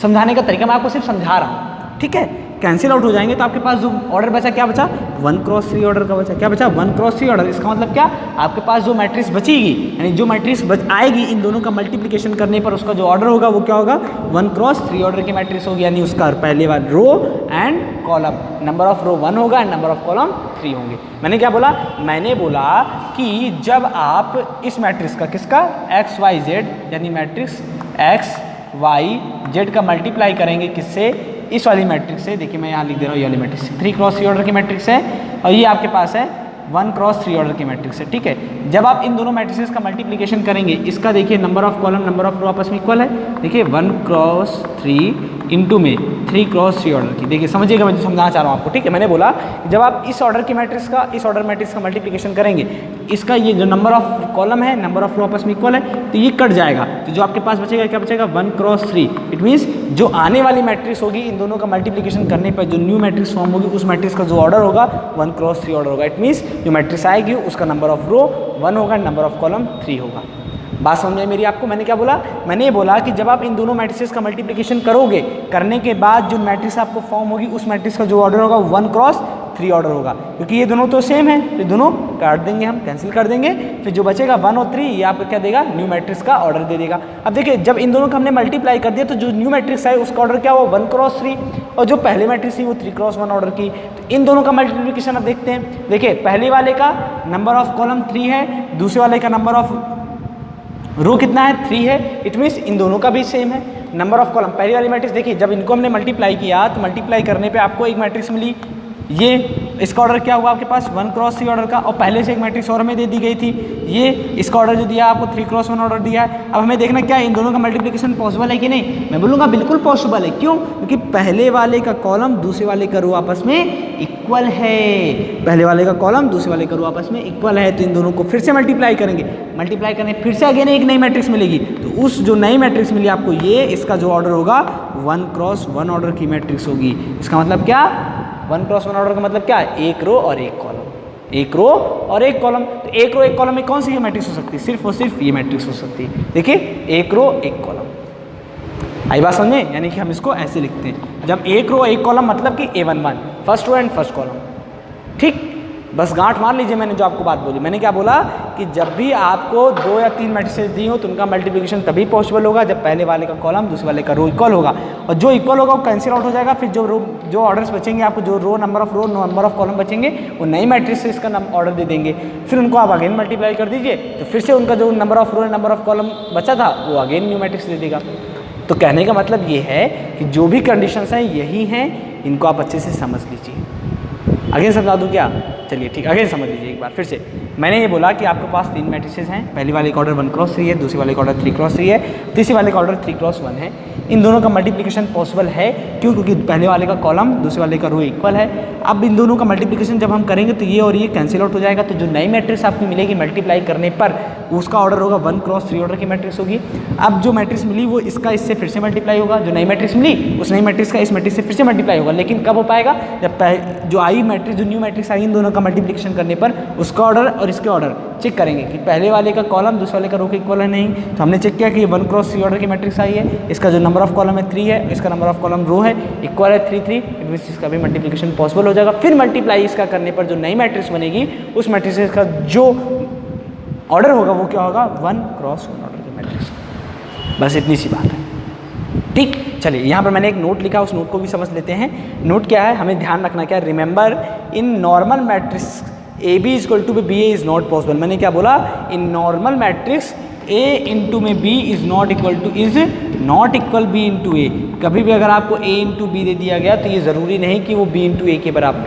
समझाने का तरीका मैं आपको सिर्फ समझा रहा हूँ, ठीक है? कैंसिल आउट हो जाएंगे तो आपके पास जो ऑर्डर बचा क्या बचा? 1 क्रॉस 3 ऑर्डर का बचा। क्या बचा? 1 क्रॉस 3 ऑर्डर। इसका मतलब क्या? आपके पास जो मैट्रिक्स बचेगी यानी जो मैट्रिक्स आएगी इन दोनों का मल्टीप्लिकेशन करने पर उसका जो ऑर्डर होगा वो क्या होगा? 1 क्रॉस 3 ऑर्डर की मैट्रिक्स होगी, यानी उसका पहले वाला row and column number of row 1 होगा एंड नंबर ऑफ कॉलम 3 होंगे। मैंने क्या बोला? मैंने बोला कि जब आप इस मैट्रिक्स का किसका? एक्स वाई जेड यानी मैट्रिक्स एक्स वाई जेड का मल्टीप्लाई करेंगे किससे? इस वाली मैट्रिक्स से। देखिए मैं यहाँ लिख दे रहा हूँ, ये वाली मैट्रिक्स 3 क्रॉस 3 ऑर्डर की मैट्रिक्स है और ये आपके पास है 1 क्रॉस 3 ऑर्डर की मैट्रिक्स है। ठीक है, जब आप इन दोनों मैट्रिक्स का मल्टीप्लिकेशन करेंगे, इसका देखिए number of column number of row आपस में इक्वल है। देखिए 1 क्रॉस 3 इंटू में 3 क्रॉस 3 ऑर्डर की। देखिए समझिएगा, मैं जो समझाना चाह रहा हूँ आपको। ठीक है, मैंने बोला जब आप इस ऑर्डर की मैट्रिक्स का इस ऑर्डर मैट्रिक्स का मल्टीप्लिकेशन करेंगे इसका ये जो नंबर ऑफ कॉलम है, नंबर ऑफ रो आपस में इक्वल है, तो ये कट जाएगा। तो जो आपके पास बचेगा क्या बचेगा, 1 क्रॉस 3। इट मीन्स जो आने वाली मैट्रिक्स होगी इन दोनों का मल्टीप्लिकेशन करने पर जो न्यू मैट्रिक्स फॉर्म होगी उस मैट्रिक्स का जो ऑर्डर होगा 1 क्रॉस 3 ऑर्डर होगा। इट मीन्स जो मैट्रिक्स आएगी उसका नंबर ऑफ रो 1 होगा, नंबर ऑफ कॉलम 3 होगा। बात समझ में मेरी आपको? मैंने क्या बोला, मैंने ये बोला कि जब आप इन दोनों मैट्रिसेस का मल्टीप्लिकेशन करोगे, करने के बाद जो मैट्रिक्स आपको फॉर्म होगी उस मैट्रिक्स का जो ऑर्डर होगा 1 क्रॉस 3 ऑर्डर होगा, क्योंकि ये दोनों तो सेम है, तो दोनों काट देंगे, हम कैंसिल कर देंगे। फिर जो बचेगा 1 और 3 ये आपको क्या देगा, न्यू मैट्रिक्स का ऑर्डर दे देगा। अब देखिए जब इन दोनों का हमने मल्टीप्लाई कर दिया तो जो न्यू मैट्रिक्स है उसका ऑर्डर क्या हुआ, 1 क्रॉस 3, और जो पहले मैट्रिक्स थी वो 3 क्रॉस 1 ऑर्डर की। तो इन दोनों का मल्टीप्लिकेशन अब देखते हैं। देखिए पहले वाले का नंबर ऑफ कॉलम 3 है, दूसरे वाले का नंबर ऑफ रो कितना है, 3 है। इट मीन्स इन दोनों का भी सेम है नंबर ऑफ कॉलम। पहली वाली मैट्रिक्स देखिए जब इनको हमने मल्टीप्लाई किया तो मल्टीप्लाई करने पे आपको एक मैट्रिक्स मिली, ये इसका ऑर्डर क्या हुआ आपके पास 1 क्रॉस 3 ऑर्डर का, और पहले से एक मैट्रिक्स और हमें दे दी गई थी, ये इसका ऑर्डर जो दिया आपको 3 क्रॉस 1 ऑर्डर दिया है। अब हमें देखना क्या इन दोनों का मल्टीप्लिकेशन पॉसिबल है कि नहीं। मैं बोलूँगा बिल्कुल पॉसिबल है। क्यों? क्योंकि पहले वाले का कॉलम दूसरे वाले का रो आपस में इक्वल है, पहले वाले का कॉलम दूसरे वाले का रो आपस में इक्वल है, तो इन दोनों को फिर से मल्टीप्लाई करेंगे। मल्टीप्लाई करने फिर से अगेन एक नई मैट्रिक्स मिलेगी, तो उस जो नई मैट्रिक्स मिली आपको ये इसका जो ऑर्डर होगा 1 क्रॉस 1 ऑर्डर की मैट्रिक्स होगी। इसका मतलब क्या, 1 क्रॉस 1 ऑर्डर का मतलब क्या है, एक रो और एक कॉलम, एक रो और एक कॉलम। तो एक रो एक कॉलम में कौन सी ये मैट्रिक्स हो सकती है, सिर्फ और सिर्फ ये मैट्रिक्स हो सकती है। देखिए एक रो एक कॉलम, आई बात समझे, यानी कि हम इसको ऐसे लिखते हैं, जब एक रो एक कॉलम मतलब कि A11 first row and first column. ठीक, बस गांठ मार लीजिए मैंने जो आपको बात बोली। मैंने क्या बोला कि जब भी आपको 2 या 3 मैट्रिसेस दी हो तो उनका मल्टीप्लिकेशन तभी पॉसिबल होगा जब पहले वाले का कॉलम दूसरे वाले का रो इक्वल होगा, और जो इक्वल होगा वो कैंसिल आउट हो जाएगा। फिर जो ऑर्डर्स बचेंगे आपको, जो रो नंबर ऑफ कॉलम बचेंगे वो नई मैट्रिक्स से इसका ऑर्डर दे देंगे। फिर उनको आप अगेन मल्टीप्लाई कर दीजिए तो फिर से उनका जो number of row number of column बचा था वो अगेन न्यू मैट्रिक्स दे देगा। तो कहने का मतलब ये है कि जो भी कंडीशंस हैं यही हैं, इनको आप अच्छे से समझ लीजिए। अगेन समझा दूँ क्या? चलिए ठीक, अगेन समझ लीजिए एक बार फिर से। मैंने ये बोला कि आपके पास 3 मैट्रिसेस हैं, पहली वाले का ऑर्डर 1 क्रॉस 3 है, दूसरी वाले का ऑर्डर 3 क्रॉस 3 है, तीसरी वाले का ऑर्डर 3 क्रॉस 1 है। इन दोनों का मल्टीप्लिकेशन पॉसिबल है, क्यों? क्योंकि पहले वाले का कॉलम दूसरे वाले का रो इक्वल है। अब इन दोनों का मल्टीप्लिकेशन जब हम करेंगे तो ये और ये कैंसिल आउट हो जाएगा, तो जो नई मैट्रिक्स आपको मिलेगी मल्टीप्लाई करने पर उसका ऑर्डर होगा 1 क्रॉस 3 ऑर्डर की मैट्रिक्स होगी। अब जो मैट्रिक्स मिली वो इसका इससे फिर से मल्टीप्लाई होगा, जो नई मैट्रिक्स मिली उस नई मैट्रिक्स का इस मैट्रिक्स से फिर से मल्टीप्लाई होगा। लेकिन कब हो पाएगा, जब जो आई मैट्रिक्स, जो न्यू मैट्रिक्स आई इन दोनों का मल्टीप्लिकेशन करने पर उसका ऑर्डर और इसके ऑर्डर चेक करेंगे कि पहले वाले का कॉलम दूसरे वाले का रो के इक्वल है नहीं। तो हमने चेक किया कि ये 1 क्रॉस 3 ऑर्डर की मैट्रिक्स आई है, इसका जो नंबर ऑफ कॉलम है 3 है, इसका नंबर ऑफ कॉलम रो है इक्वल है 3 3, इट मीन्स इसका भी मल्टीप्लिकेशन पॉसिबल हो जाएगा। फिर मल्टीप्लाई इसका करने पर जो नई मैट्रिक्स बनेगी उस मैट्रिक्स का जो ऑर्डर होगा वो क्या होगा, 1 क्रॉस 1 ऑर्डर की मैट्रिक्स। बस इतनी सी बात है। ठीक, चलिए यहाँ पर मैंने एक नोट लिखा, उस नोट को भी समझ लेते हैं। नोट क्या है, हमें ध्यान रखना क्या, remember in normal matrix AB equal to BA is not possible. मैंने क्या बोला, in normal matrix A into में B is not equal B into A। कभी भी अगर आपको A इंटू B दे दिया गया तो ये ज़रूरी नहीं कि वो B इंटू A के बराबर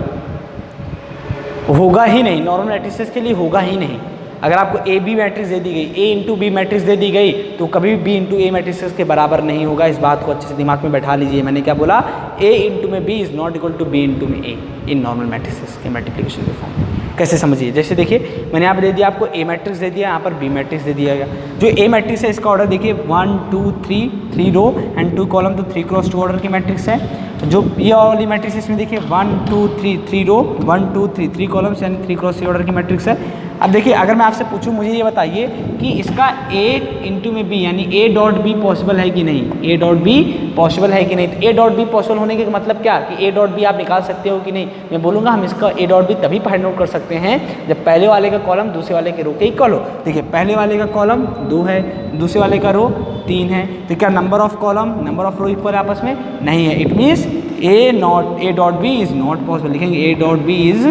होगा ही नहीं, नॉर्मल मैट्रिसेस के लिए होगा ही नहीं। अगर आपको AB मैट्रिक्स दे दी गई, A इंटू B मैट्रिक्स दे दी गई तो कभी भी B इंटू A मैट्रिक्स के बराबर नहीं होगा। इस बात को अच्छे से दिमाग में बैठा लीजिए। मैंने क्या बोला, A इंटू में B is not equal to B into में A इन नॉर्मल मैट्रिक्स के मल्टीप्लिकेशन के फॉर्म। कैसे समझिए, जैसे देखिए मैंने यहाँ पे दे दिया आपको A मैट्रिक्स दे दिया, यहाँ पर B मैट्रिक्स दे दिया गया। जो A मैट्रिक्स है इसका ऑर्डर देखिए 1 2 3 रो एंड 2 कॉलम, तो 3 क्रॉस 2 ऑर्डर की मैट्रिक्स है। जो ये वाली मैट्रिक्स इसमें देखिए 1 2 3 रो 1 2 3 कॉलम्स यानी 3 क्रॉस 3 ऑर्डर की मैट्रिक्स है। अब देखिए अगर मैं आपसे पूछूं, मुझे ये बताइए कि इसका A इंटू में B यानी A डॉट B पॉसिबल है कि नहीं, A डॉट B पॉसिबल है कि नहीं। तो A डॉट B पॉसिबल होने के मतलब क्या कि A डॉट B आप निकाल सकते हो कि नहीं। मैं बोलूँगा हम इसका A डॉट B तभी फाइंड आउट कर सकते हैं जब पहले वाले का कॉलम दूसरे वाले के रो के इक्वल हो। देखिए पहले वाले का कॉलम 2 है, दूसरे वाले का रो 3 है, तो क्या number of column number of row equal आपस में नहीं है। It means A dot B is not possible. लिखेंगे A dot B is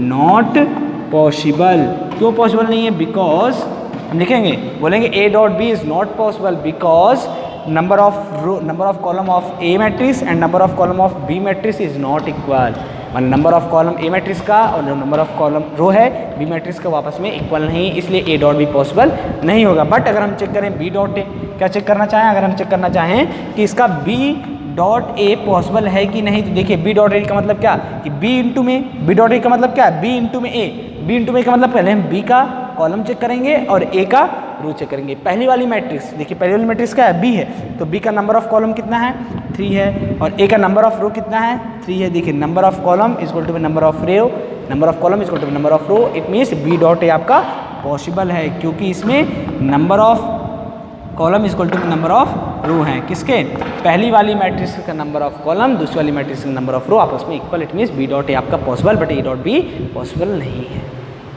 not possible. क्यों पॉसिबल नहीं है, बिकॉज हम लिखेंगे, बोलेंगे A dot B is not possible because number of column of A matrix and number of column of B matrix is not equal. मतलब number of column A matrix का और जो नंबर ऑफ कॉलम रो है B matrix का आपस में equal नहीं, इसलिए A डॉट B पॉसिबल नहीं होगा। बट अगर हम चेक करें B डॉट A, क्या चेक करना चाहें, अगर हम चेक करना चाहें कि इसका B डॉट A पॉसिबल है कि नहीं, तो देखिए B डॉट A का मतलब क्या कि B इंटू में, B डॉट A का मतलब क्या है B इंटू में A। B इंटू में का मतलब पहले हम B का कॉलम चेक करेंगे और ए का रो चेक करेंगे। पहली वाली मैट्रिक्स देखिए, पहली वाली मैट्रिक्स क्या है, बी है, तो बी का नंबर ऑफ कॉलम कितना है 3 है, और ए का नंबर ऑफ रो कितना है 3 है। देखिए number of column is equal to number of row, number of column is equal to number of row. It means B dot A आपका पॉसिबल है, क्योंकि इसमें number of column is equal to number of row हैं किसके, पहली वाली matrix का number of column, दूसरी वाली मैट्रिक्स का नंबर ऑफ रो आपस में equal. It means B dot A आपका possible, but A dot B possible नहीं है।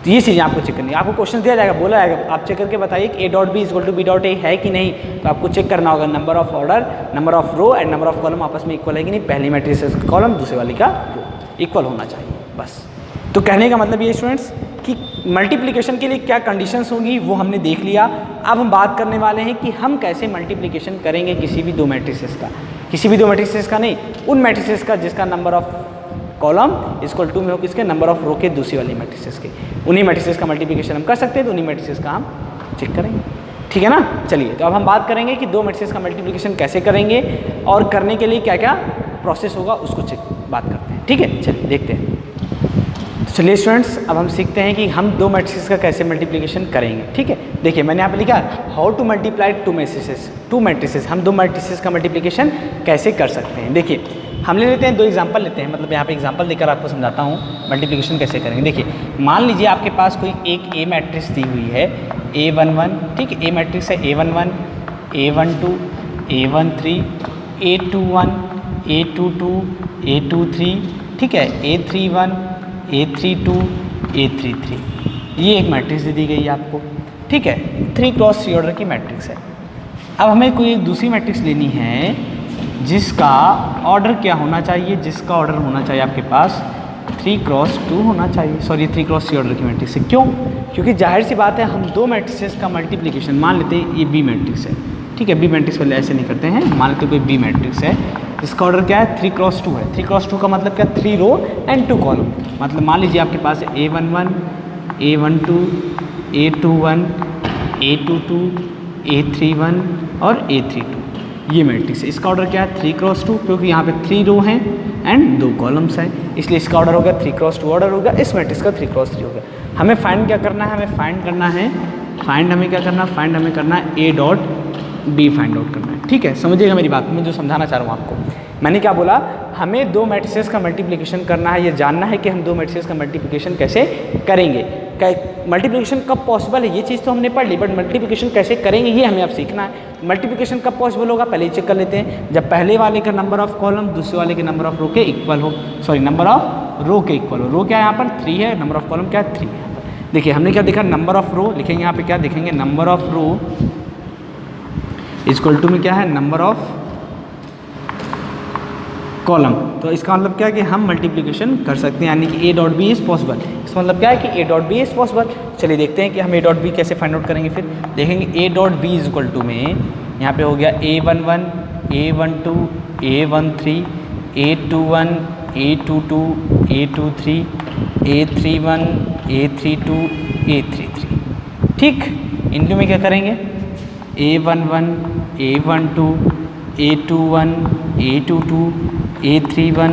तो ये चीज़ें आपको चेक करनी है। आपको क्वेश्चन दिया जाएगा, बोला जाएगा, आप चेक करके बताइए कि A dot B is equal to B dot A है कि नहीं। तो आपको चेक करना होगा number of order, number of row and number of column आपस में इक्वल है कि नहीं, पहली मैट्रिक्स का कॉलम दूसरी वाली का रो इक्वल होना चाहिए बस। तो कहने का मतलब ये स्टूडेंट्स कि मल्टीप्लिकेशन के लिए क्या कंडीशंस होंगी वो हमने देख लिया। अब हम बात करने वाले हैं कि हम कैसे मल्टीप्लिकेशन करेंगे किसी भी दो मैट्रिसेस का, किसी भी दो मैट्रिसेस का नहीं, उन मैट्रिसेस का जिसका number of column equal to में हो किसके, नंबर ऑफ रो के दूसरी वाली मैट्रिसेस के। उन्हीं मैट्रिसेस का मल्टीप्लिकेशन हम कर सकते हैं, तो उन्हीं मैट्रिसेस का हम चेक करेंगे, ठीक है ना। चलिए तो अब हम बात करेंगे कि दो मैट्रिसेस का मल्टीप्लिकेशन कैसे करेंगे और करने के लिए क्या क्या प्रोसेस होगा उसको बात करते हैं, ठीक है। चलिए देखते हैं। तो चलिए स्टूडेंट्स अब हम सीखते हैं कि हम दो मैट्रिसेस का कैसे मल्टीप्लिकेशन करेंगे, ठीक है। देखिए मैंने यहाँ पे लिखा how to multiply two matrices, हम दो मैट्रिसेस का मल्टीप्लिकेशन कैसे कर सकते हैं। देखिए हम ले लेते हैं, दो एग्जांपल लेते हैं, मतलब यहाँ पे एग्जांपल देकर आपको समझाता हूँ मल्टीप्लिकेशन कैसे करेंगे। देखिए मान लीजिए आपके पास कोई एक ए मैट्रिक्स दी हुई है A11, ठीक है, ए मैट्रिक्स है A11, A12, A13, A21, A22, A23, ठीक है, A31, A32, A33, ये एक मैट्रिक्स दे दी गई है आपको, ठीक है, 3 क्रॉस 3 ऑर्डर की मैट्रिक्स है। अब हमें कोई एक दूसरी मैट्रिक्स लेनी है जिसका ऑर्डर क्या होना चाहिए, जिसका ऑर्डर होना चाहिए आपके पास 3 क्रॉस 2 होना चाहिए, सॉरी 3 क्रॉस 3 ऑर्डर की मैट्रिक्स है। क्यों? क्योंकि जाहिर सी बात है हम दो मैट्रिक्स का मल्टीप्लिकेशन, मान लेते हैं ये बी मैट्रिक्स है, ठीक है, बी मैट्रिक्स पहले ऐसे नहीं करते हैं, मान लेते हैं कोई बी मैट्रिक्स है जिसका ऑर्डर क्या है 3 क्रॉस 2 है। 3 क्रॉस 2 का मतलब क्या, 3 रो एंड 2 कॉलम, मतलब मान लीजिए आपके पास A11, A12, A21, A22, A31 और A32, ये मैट्रिक्स है। इसका ऑर्डर क्या है 3 क्रॉस 2, क्योंकि यहाँ पे 3 रो हैं एंड 2 कॉलम्स हैं, इसलिए इसका ऑर्डर होगा 3 क्रॉस 2 ऑर्डर होगा, इस मैट्रिक्स का 3 क्रॉस 3 होगा। हमें फाइंड क्या करना है, हमें फाइंड करना है, फाइंड हमें क्या करना है, फाइंड हमें करना है A dot B find out करना है, ठीक है। समझिएगा मेरी बात, मैं जो समझाना चाह रहा हूँ आपको, मैंने क्या बोला, हमें दो मैट्रिसेस का मल्टीप्लिकेशन करना है, ये जानना है कि हम दो मैट्रिसेस का मल्टीप्लिकेशन कैसे करेंगे। मल्टीप्लिकेशन कब पॉसिबल है ये चीज़ तो हमने पढ़ ली, बट मल्टीप्लिकेशन कैसे करेंगे ये हमें अब सीखना है। मल्टीप्लिकेशन कब पॉसिबल होगा पहले ही चेक कर लेते हैं, जब पहले वाले का नंबर ऑफ कॉलम दूसरे वाले के नंबर ऑफ रो के इक्वल हो, सॉरी नंबर ऑफ रो के इक्वल हो। रो क्या है यहाँ पर 3 है, नंबर ऑफ कॉलम क्या है 3 है। देखिए हमने क्या देखा, नंबर ऑफ रो लिखेंगे, यहाँ पे क्या देखेंगे, number of row equal to में क्या है, नंबर ऑफ कॉलम। तो इसका मतलब क्या है कि हम मल्टीप्लिकेशन कर सकते हैं, यानी कि A dot B is possible. इसका मतलब क्या है कि A dot B is possible. चलिए देखते हैं कि हम ए डॉट बी कैसे फाइंड आउट करेंगे। फिर देखेंगे A dot B is equal to में यहाँ पे हो गया A11, A12, A13, A21, A22, A23, A31, A32, A33, ठीक। इनके में क्या करेंगे, A11, A12, A21, A22, A31,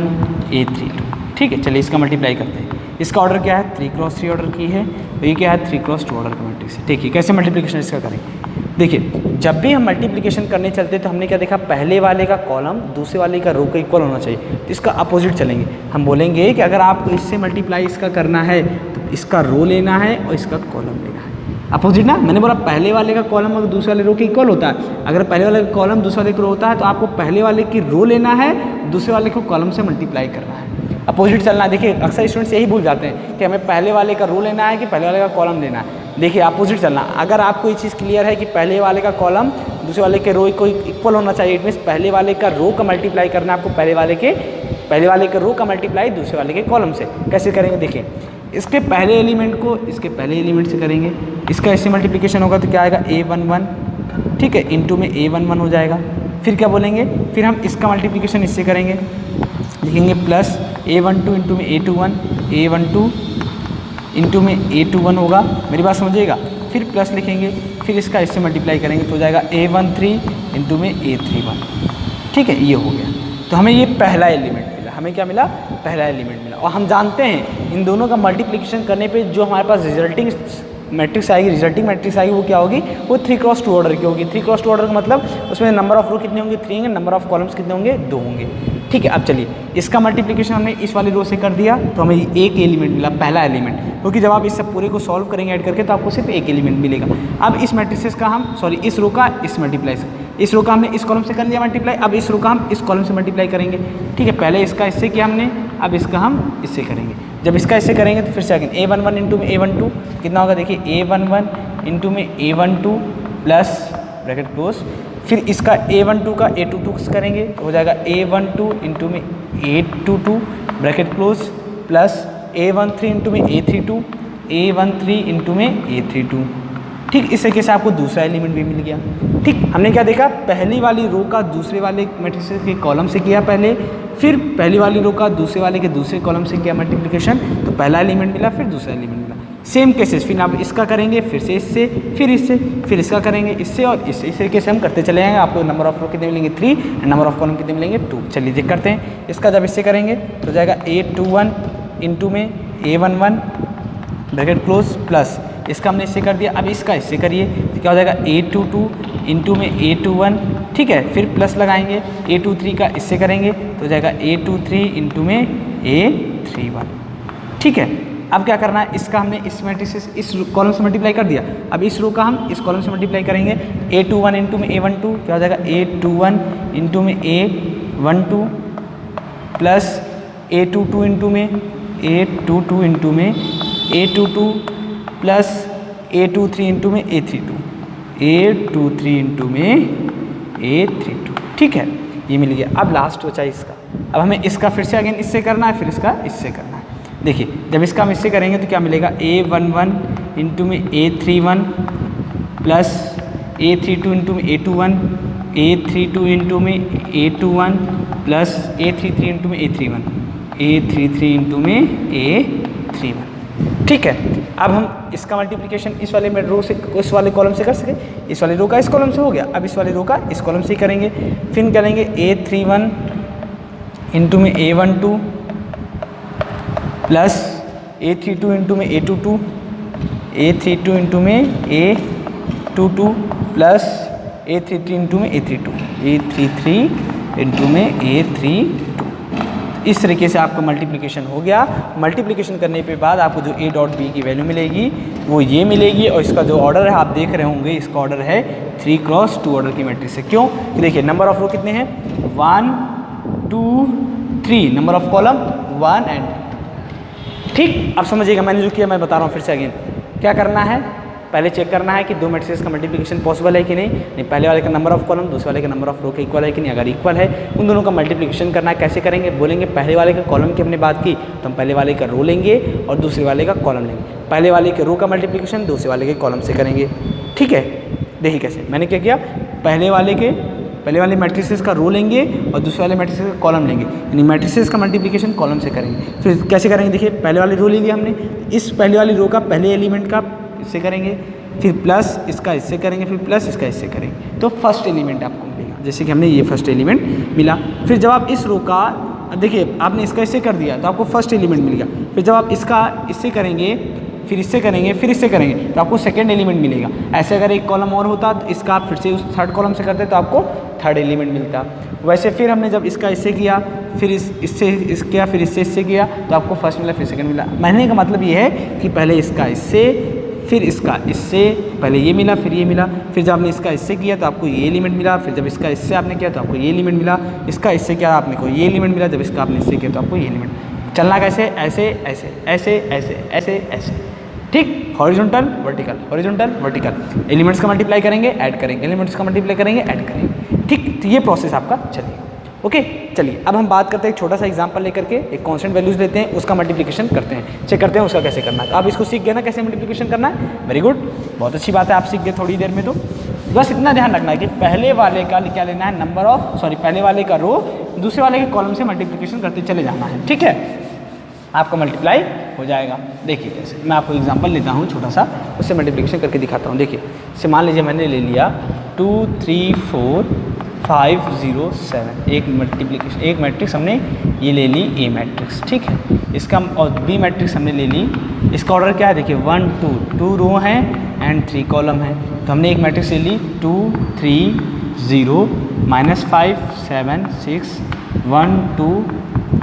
A32, ठीक है। चलिए इसका मल्टीप्लाई करते हैं। इसका ऑर्डर क्या है 3 क्रॉस 3 ऑर्डर की है, तो ये क्या है 3 क्रॉस 2 ऑर्डर का मैट्रिक्स है। ठीक है, कैसे मल्टीप्लिकेशन इसका करेंगे। देखिए जब भी हम मल्टीप्लिकेशन करने चलते हैं तो हमने क्या देखा, पहले वाले का कॉलम दूसरे वाले का रो का इक्वल होना चाहिए, तो इसका अपोजिट चलेंगे। हम बोलेंगे कि अगर आपको इससे मल्टीप्लाई इसका करना है तो इसका रो लेना है और इसका कॉलम लेना है, अपोजिट ना। मैंने बोला पहले वाले का कॉलम अगर दूसरे वाले रो के इक्वल होता है, अगर पहले वाले का कॉलम दूसरे वाले का रो होता है तो आपको पहले वाले की रो लेना है, दूसरे वाले को कॉलम से मल्टीप्लाई करना है, अपोजिट चलना है। देखिए अक्सर स्टूडेंट्स यही भूल जाते हैं कि हमें पहले वाले का रो लेना है कि पहले वाले का कॉलम लेना है। देखिए अपोजिट चलना। अगर आपको ये चीज़ क्लियर है कि पहले वाले का कॉलम दूसरे वाले के रो को इक्वल होना चाहिए, इट मीन्स पहले वाले का रो का मल्टीप्लाई करना है आपको पहले वाले के रो का मल्टीप्लाई दूसरे वाले के कॉलम से। कैसे करेंगे, देखिए इसके पहले एलिमेंट को इसके पहले एलिमेंट से करेंगे, इसका ऐसे मल्टीप्लिकेशन होगा तो क्या आएगा A11, ठीक है, इंटू में A11 हो जाएगा। फिर क्या बोलेंगे, फिर हम इसका मल्टीप्लिकेशन इससे करेंगे, लिखेंगे प्लस A12 इंटू में A21, A12 इंटू में A21 होगा, मेरी बात समझिएगा। फिर प्लस लिखेंगे, फिर इसका इससे मल्टीप्लाई करेंगे तो हो जाएगा A13 इंटू में A31, ठीक है, ये हो गया। तो हमें ये पहला एलिमेंट मिला, हमें क्या मिला, पहला एलिमेंट मिला। और हम जानते हैं इन दोनों का मल्टीप्लिकेशन करने पे जो हमारे पास रिजल्टिंग मैट्रिक्स आएगी, रिजल्टिंग मैट्रिक्स आएगी, वो क्या होगी, वो 3x2 ऑर्डर की होगी। 3x2 ऑर्डर का मतलब उसमें नंबर ऑफ रो कितने होंगे, 3 होंगे, नंबर ऑफ कॉलम्स कितने होंगे, 2 होंगे। ठीक है, अब चलिए इसका मल्टीप्लिकेशन हमने इस वाली रो से कर दिया तो हमें एक एलिमेंट मिला, पहला एलिमेंट, क्योंकि जब आप इस सब पूरे को सॉल्व करेंगे ऐड करके तो आपको सिर्फ एक एलिमेंट मिलेगा। अब इस मैट्रिसेस का हम इस रो का इस मल्टीप्लाई से, इस रो का हमने इस कॉलम से कर लिया मल्टीप्लाई, अब इस रो का हम इस कॉलम से मल्टीप्लाई करेंगे। ठीक है, पहले इसका इससे किया हमने, अब इसका हम इससे करेंगे। जब इसका इससे करेंगे तो फिर से अगेन A11 इंटू में A12 कितना होगा, देखिए A11 इंटू में A12 प्लस ब्रैकेट क्लोज, फिर इसका A12 का A22 करेंगे तो हो जाएगा A12 इंटू में A22 bracket close plus A13 into में A32, A13 इंटू में A32। ठीक, इस तरीके से आपको दूसरा एलिमेंट भी मिल गया। ठीक, हमने क्या देखा, पहली वाली रो का दूसरे वाले मैट्रिक्स के कॉलम से किया पहले, फिर पहली वाली रो का दूसरे वाले के दूसरे कॉलम से किया मल्टीप्लिकेशन, तो पहला एलिमेंट मिला, फिर दूसरा एलिमेंट मिला। सेम केसेस, फिर आप इसका करेंगे, फिर से इससे, फिर इससे, फिर इसका करेंगे, इससे और इससे, इस तरीके से हम करते चले जाएंगे। आपको नंबर ऑफ रो कितने मिलेंगे, 3, एंड नंबर ऑफ कॉलम कितने मिलेंगे, 2। चलिए चेक करते हैं। इसका जब इससे करेंगे तो जाएगा A21 इंटू में A11 ब्रैकेट क्लोज प्लस इसका हमने इससे कर दिया, अब इसका इससे करिए तो क्या हो जाएगा A22 इंटू में A21। ठीक है, फिर प्लस लगाएंगे, A23 का इससे करेंगे तो हो जाएगा A23 इंटू में A31। ठीक है, अब क्या करना है, इसका हमने इस मैट्रिक्स से इस कॉलम से मल्टीप्लाई कर दिया, अब इस रो का हम इस कॉलम से मल्टीप्लाई करेंगे। A21 इंटू में A12 क्या हो जाएगा, A21 इंटू में A12 प्लस A22 इंटू में A22 इंटू में A22 प्लस A23 इंटू में A32, A23 इंटू में A32। ठीक है, ये मिल गया। अब लास्ट बचा इसका, अब हमें इसका फिर से अगेन इससे करना है, फिर इसका इससे करना है। देखिए जब इसका हम इससे करेंगे तो क्या मिलेगा, A11 इंटू में A31 प्लस A32 इंटू में A21, A32 इंटू में A21 प्लस A33 इंटू में A31, A33 इंटू में A31। ठीक है, अब हम इसका मल्टीप्लिकेशन इस वाले में रो से इस वाले कॉलम से कर सके, इस वाले रो का इस कॉलम से हो गया, अब इस वाले रो का इस कॉलम से ही करेंगे। फिर करेंगे A31 इंटू में A12 प्लस A32 इंटू में A22, A32 इंटू में A22 प्लस A33 इंटू में A32, A33 इंटू में A32। इस तरीके से आपका मल्टीप्लिकेशन हो गया। मल्टीप्लिकेशन करने के बाद आपको जो A डॉट B की वैल्यू मिलेगी वो ये मिलेगी, और इसका जो ऑर्डर है आप देख रहे होंगे, इसका ऑर्डर है 3x2 ऑर्डर की मैट्रिक्स है। क्यों, देखिए नंबर ऑफ रो कितने हैं, 1 2 3, नंबर ऑफ कॉलम 1 एंड 2। ठीक, अब समझिएगा मैंने जो किया मैं बता रहा हूँ फिर से अगेन। क्या करना है, पहले चेक करना है कि दो मैट्रिक्स का मल्टीप्लिकेशन पॉसिबल है कि नहीं, पहले वाले का नंबर ऑफ कॉलम दूसरे वाले का नंबर ऑफ रो के इक्वल है कि नहीं। अगर इक्वल है उन दोनों का मल्टीप्लिकेशन करना है। कैसे करेंगे, बोलेंगे पहले वाले का कॉलम की हमने बात की तो हम पहले वाले का रो लेंगे और दूसरे वाले का कॉलम लेंगे। पहले वाले के रो का मल्टीप्लिकेशन दूसरे वाले के कॉलम से करेंगे। ठीक है, देखिए कैसे मैंने क्या किया, पहले वाले मैट्रिसेस का रो लेंगे और दूसरे वाले मैट्रिसेस का कॉलम लेंगे, यानी मैट्रिसेस का मल्टीप्लिकेशन कॉलम से करेंगे। फिर कैसे करेंगे, देखिए पहले वाली रो ले लिया हमने, इस पहले वाली रो का पहले एलिमेंट का इससे करेंगे, फिर प्लस इसका इससे करेंगे, फिर प्लस इसका इससे करेंगे, तो फर्स्ट एलिमेंट आपको मिलेगा। जैसे कि हमने ये फर्स्ट एलिमेंट मिला। फिर जब आप इस रो का देखिए आपने इसका इससे कर दिया तो आपको फर्स्ट एलिमेंट मिल गया। फिर जब आप इसका इससे करेंगे, फिर इससे करेंगे, फिर इससे करेंगे तो आपको सेकंड एलिमेंट मिलेगा। ऐसे अगर एक कॉलम और होता तो इसका आप फिर से उस थर्ड कॉलम से करते तो आपको थर्ड एलिमेंट मिलता। वैसे फिर हमने जब इसका इससे किया, फिर इससे किया, फिर इससे किया तो आपको फर्स्ट मिला, फिर सेकंड मिला। कहने का मतलब ये है कि पहले इसका इससे, फिर इसका इससे, पहले ये मिला, फिर ये मिला, फिर जब आपने इसका इससे किया तो आपको ये एलिमेंट मिला, फिर जब इसका इससे आपने किया तो आपको ये एलिमेंट मिला, इसका इससे किया आपने को ये एलिमेंट मिला, जब इसका आपने इससे किया तो आपको ये एलिमेंट। चलना कैसे, ऐसे ऐसे ऐसे ऐसे ऐसे ऐसे, ठीक, horizontal vertical, horizontal vertical. Elements का मल्टीप्लाई करेंगे, ऐड करेंगे, एलिमेंट्स का मल्टीप्लाई करेंगे, ऐड करेंगे। ठीक, तो ये प्रोसेस आपका चलेगा। ओके, चलिए अब हम बात करते हैं एक छोटा सा एग्जांपल लेकर के, एक कांस्टेंट वैल्यूज लेते हैं, उसका मल्टीप्लिकेशन करते हैं, चेक करते हैं उसका कैसे करना है। तो आप इसको सीख गए ना कैसे मल्टीप्लिकेशन करना है, वेरी गुड, बहुत अच्छी बात है, आप सीख गए थोड़ी देर में। तो बस इतना ध्यान रखना है कि पहले वाले का क्या लेना है, नंबर ऑफ पहले वाले का रो दूसरे वाले के कॉलम से मल्टीप्लिकेशन करते चले जाना है। ठीक है, आपका मल्टीप्लाई हो जाएगा। देखिए कैसे, मैं आपको एग्जांपल लेता हूँ छोटा सा, उससे मल्टीप्लिकेशन करके दिखाता हूँ। देखिए, से मान लीजिए मैंने ले लिया 2 3 4 507 एक मल्टीप्लिकेशन, एक मैट्रिक्स हमने ये ले ली ए मैट्रिक्स, ठीक है। इसका और बी मैट्रिक्स हमने ले ली, इसका ऑर्डर क्या है देखिए 1 2 2 रो हैं एंड 3 कॉलम है, तो हमने एक मैट्रिक्स ले ली 2 3 0 -5 7 6 1 2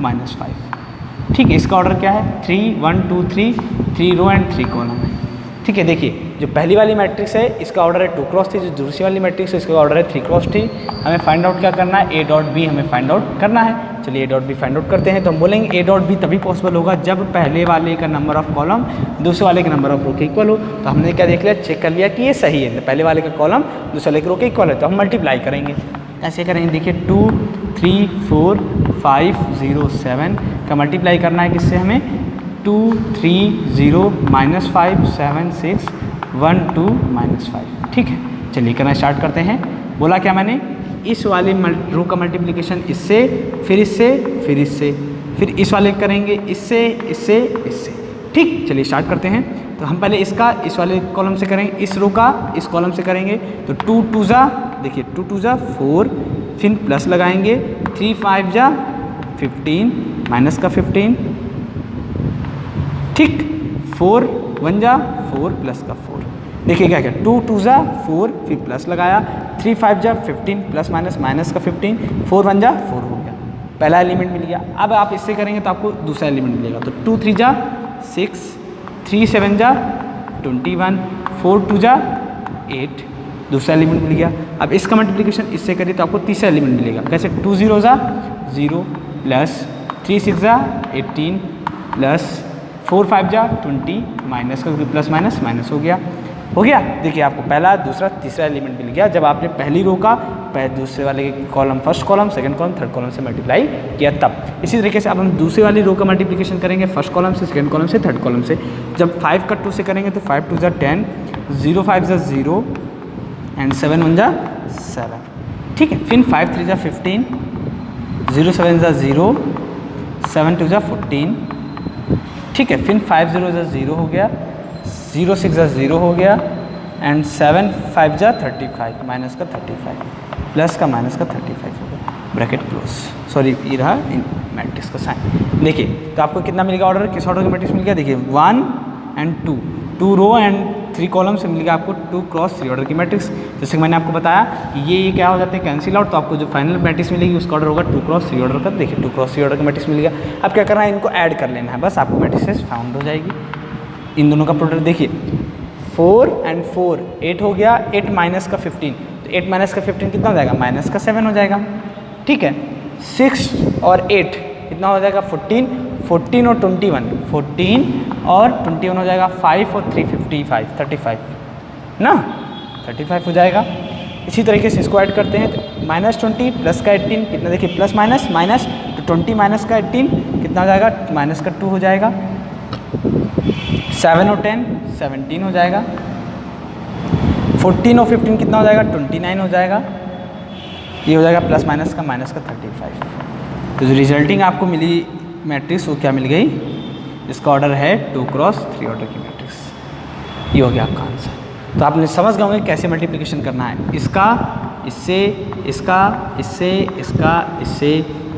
-5, ठीक है। इसका ऑर्डर क्या है 3 1 2 3 रो एंड 3 कॉलम है, ठीक है। देखिए जो पहली वाली मैट्रिक्स है इसका ऑर्डर है 2 क्रॉस 3, जो दूसरी वाली मैट्रिक्स है इसका ऑर्डर है 3 क्रॉस 3। हमें फाइंड आउट क्या करना है, ए डॉट बी हमें फाइंड आउट करना है। चलिए A dot B find out करते हैं। तो हम बोलेंगे ए डॉट बी तभी पॉसिबल होगा जब पहले वाले का नंबर ऑफ कॉलम दूसरे वाले के नंबर ऑफ रो के इक्वल हो। तो हमने क्या देख लिया, चेक कर लिया कि ये सही है, पहले वाले का कॉलम दूसरे वाले के रो के इक्वल है, तो हम मल्टीप्लाई करेंगे। ऐसे करेंगे, देखिए 2 3 4 5 0 7 का मल्टीप्लाई करना है किससे, हमें 2 3 0 -5 7 6 1 2 -5, ठीक है। चलिए करना स्टार्ट करते हैं। बोला क्या मैंने, इस वाले रो का मल्टीप्लिकेशन इससे, फिर इससे, फिर इससे, फिर इस वाले करेंगे इससे इससे इससे, ठीक। चलिए स्टार्ट करते हैं। तो हम पहले इसका इस वाले कॉलम से करेंगे, इस रो का इस कॉलम से करेंगे। तो 2 2 जा, देखिए 2 2 जा 4, फिर प्लस लगाएंगे 3 5 जा 15 माइनस का 15, ठीक। 4 1 जा 4 प्लस का 4, देखिए क्या क्या 2 2 जा 4, फिर प्लस लगाया 3 5 जा 15 प्लस माइनस माइनस का 15, 4 1 जा 4 हो गया, पहला एलिमेंट मिल गया। अब आप इससे करेंगे तो आपको दूसरा एलिमेंट मिलेगा। तो 2 3 जा 6, 3 7 जा 21, 4 2 जा 8, दूसरा एलिमेंट मिल गया। अब इसका मल्टीप्लिकेशन इससे करिए तो आपको तीसरा एलिमेंट मिलेगा। कैसे, 2 0 जा 0 प्लस 3 6 जा 18 प्लस 4 5 जा 20 माइनस का, क्योंकि प्लस माइनस माइनस हो गया। देखिए आपको पहला दूसरा तीसरा एलिमेंट मिल गया जब आपने पहली रो का दूसरे वाले column first column, second column, third column से मल्टीप्लाई किया तब। इसी तरीके से अब हम दूसरी वाली रो का मल्टीप्लिकेशन करेंगे फर्स्ट कॉलम से, सेकंड कॉलम से, थर्ड कॉलम से। जब 5 का 2 से करेंगे तो 5 2 जा 10, 0 5 जा 0 एंड 7 1 जा 7, ठीक है। फिर 5 3 जा 15, 0 7 जा 0, 7 2 जा 14, ठीक है। फिर 5 0 जा 0 हो गया, 0 6 जा 0 हो गया एंड 7 5 जा 35 माइनस का 35 प्लस का माइनस का 35 हो गया, ब्रैकेट क्लोज। सॉरी ये रहा इन मैट्रिक्स का साइन। देखिए तो आपको कितना मिलेगा ऑर्डर, किस ऑर्डर का मैट्रिक्स मिल गया, देखिए 1 एंड 2 रो एंड 3 कॉलम से मिलेगा आपको 2 क्रॉस 3 ऑर्डर की मैट्रिक्स। जैसे मैंने आपको बताया कि ये क्या हो जाते हैं कैंसिल आउट, तो आपको जो फाइनल मैट्रिक्स मिलेगी उसका ऑर्डर होगा 2 क्रॉस 3 ऑर्डर का। देखिए 2 क्रॉस 3 ऑर्डर का मैट्रिक्स मिल गया। अब क्या करना है, इनको ऐड कर लेना है, बस आपको मैट्रिक्स फाउंड हो जाएगी। इन दोनों का प्रोडक्ट देखिए 4 एंड 4 8 हो गया, 8 माइनस का 15, तो 8 माइनस का 15 कितना हो जाएगा, माइनस का 7 हो जाएगा, ठीक है। 6 और 8 कितना हो जाएगा 14, 14 और 21, 14 और 21 हो जाएगा 5 और 3 55 35 ना, 35 हो जाएगा। इसी तरीके से इसको ऐड करते हैं तो -20 प्लस का 18 कितना, देखिए प्लस माइनस माइनस, तो 20 माइनस का 18 कितना हो जाएगा, माइनस का 2 हो जाएगा। 7 और 10 17 हो जाएगा, 14 और 15 कितना हो जाएगा, 29 हो जाएगा। ये हो जाएगा प्लस माइनस का माइनस का 35। तो जो रिजल्टिंग आपको मिली मैट्रिक्स वो क्या मिल गई, इसका ऑर्डर है 2 क्रॉस 3 ऑर्डर की मैट्रिक्स। ये हो गया आपका आंसर। तो आपने समझ गए होंगे कैसे मल्टीप्लिकेशन करना है, इसका इससे, इसका इससे, इसका इससे,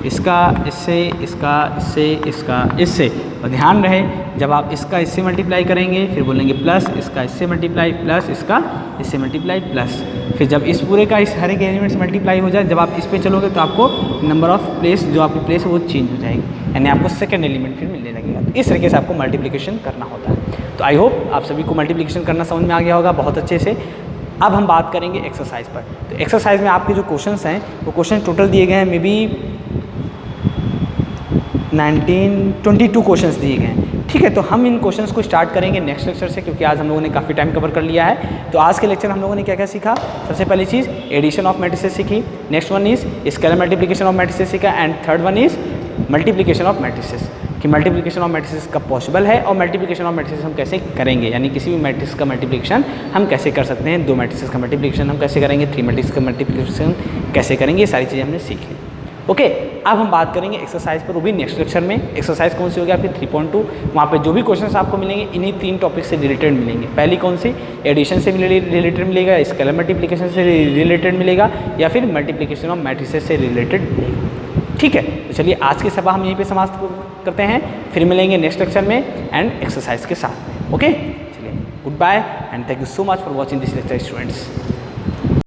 इसका इससे, इसका इससे, इसका इससे। और ध्यान रहे जब आप इसका इससे मल्टीप्लाई करेंगे फिर बोलेंगे प्लस इसका इससे मल्टीप्लाई, प्लस इसका इससे मल्टीप्लाई, प्लस फिर जब इस पूरे का इस हर एक एलिमेंट से मल्टीप्लाई हो जाए, जब आप इस पे चलोगे तो आपको नंबर ऑफ प्लेस, जो आपकी प्लेस है वो चेंज हो जाएगी, यानी आपको सेकंड एलिमेंट फिर मिलने लगेगा। तो इस तरीके से आपको मल्टीप्लिकेशन करना होता है। तो आई होप आप सभी को मल्टीप्लिकेशन करना समझ में आ गया होगा बहुत अच्छे से। अब हम बात करेंगे एक्सरसाइज पर। तो एक्सरसाइज में आपके जो क्वेश्चंस हैं वो क्वेश्चन टोटल दिए गए हैं, मे बी 22 क्वेश्चंस दिए गए हैं, ठीक है। तो हम इन क्वेश्चंस को स्टार्ट करेंगे नेक्स्ट लेक्चर से, क्योंकि आज हम लोगों ने काफ़ी टाइम कवर कर लिया है। तो आज के लेक्चर हम लोगों ने क्या क्या सीखा, सबसे पहली चीज़ एडिशन ऑफ मैट्रिसेस सीखी, next one is scalar multiplication of matrices सीखा, and third one is multiplication of matrices, कि मल्टीप्लिकेशन ऑफ मैट्रिसेस कब पॉसिबल है और मल्टीप्लिकेशन ऑफ मैट्रिसेस हम कैसे करेंगे, यानी किसी भी मैट्रिक्स का मल्टीप्लिकेशन हम कैसे कर सकते हैं, 2 मैट्रिसेस का मल्टीप्लिकेशन हम कैसे करेंगे, 3 मैट्रिक्स का मल्टीप्लिकेशन कैसे करेंगे, ये सारी चीज़ें हमने सीख ली। ओके, अब हम बात करेंगे एक्सरसाइज पर, वो भी नेक्स्ट लेक्चर में। एक्सरसाइज कौन सी होगी आपकी 3.2, वहाँ पे जो भी क्वेश्चंस आपको मिलेंगे इन्हीं 3 टॉपिक से रिलेटेड मिलेंगे। पहली कौन सी, एडिशन से रिलेटेड मिलेगा, स्केलर मल्टीप्लिकेशन से रिलेटेड मिलेगा, या फिर मल्टीप्लिकेशन ऑफ मैट्रिसेस से रिलेटेड मिलेगा। ठीक है, तो चलिए आज की सभा हम यहीं पे समाप्त करते हैं, फिर मिलेंगे नेक्स्ट लेक्चर में एंड एक्सरसाइज के साथ में। ओके, चलिए goodbye and thank you so much for watching this lecture students.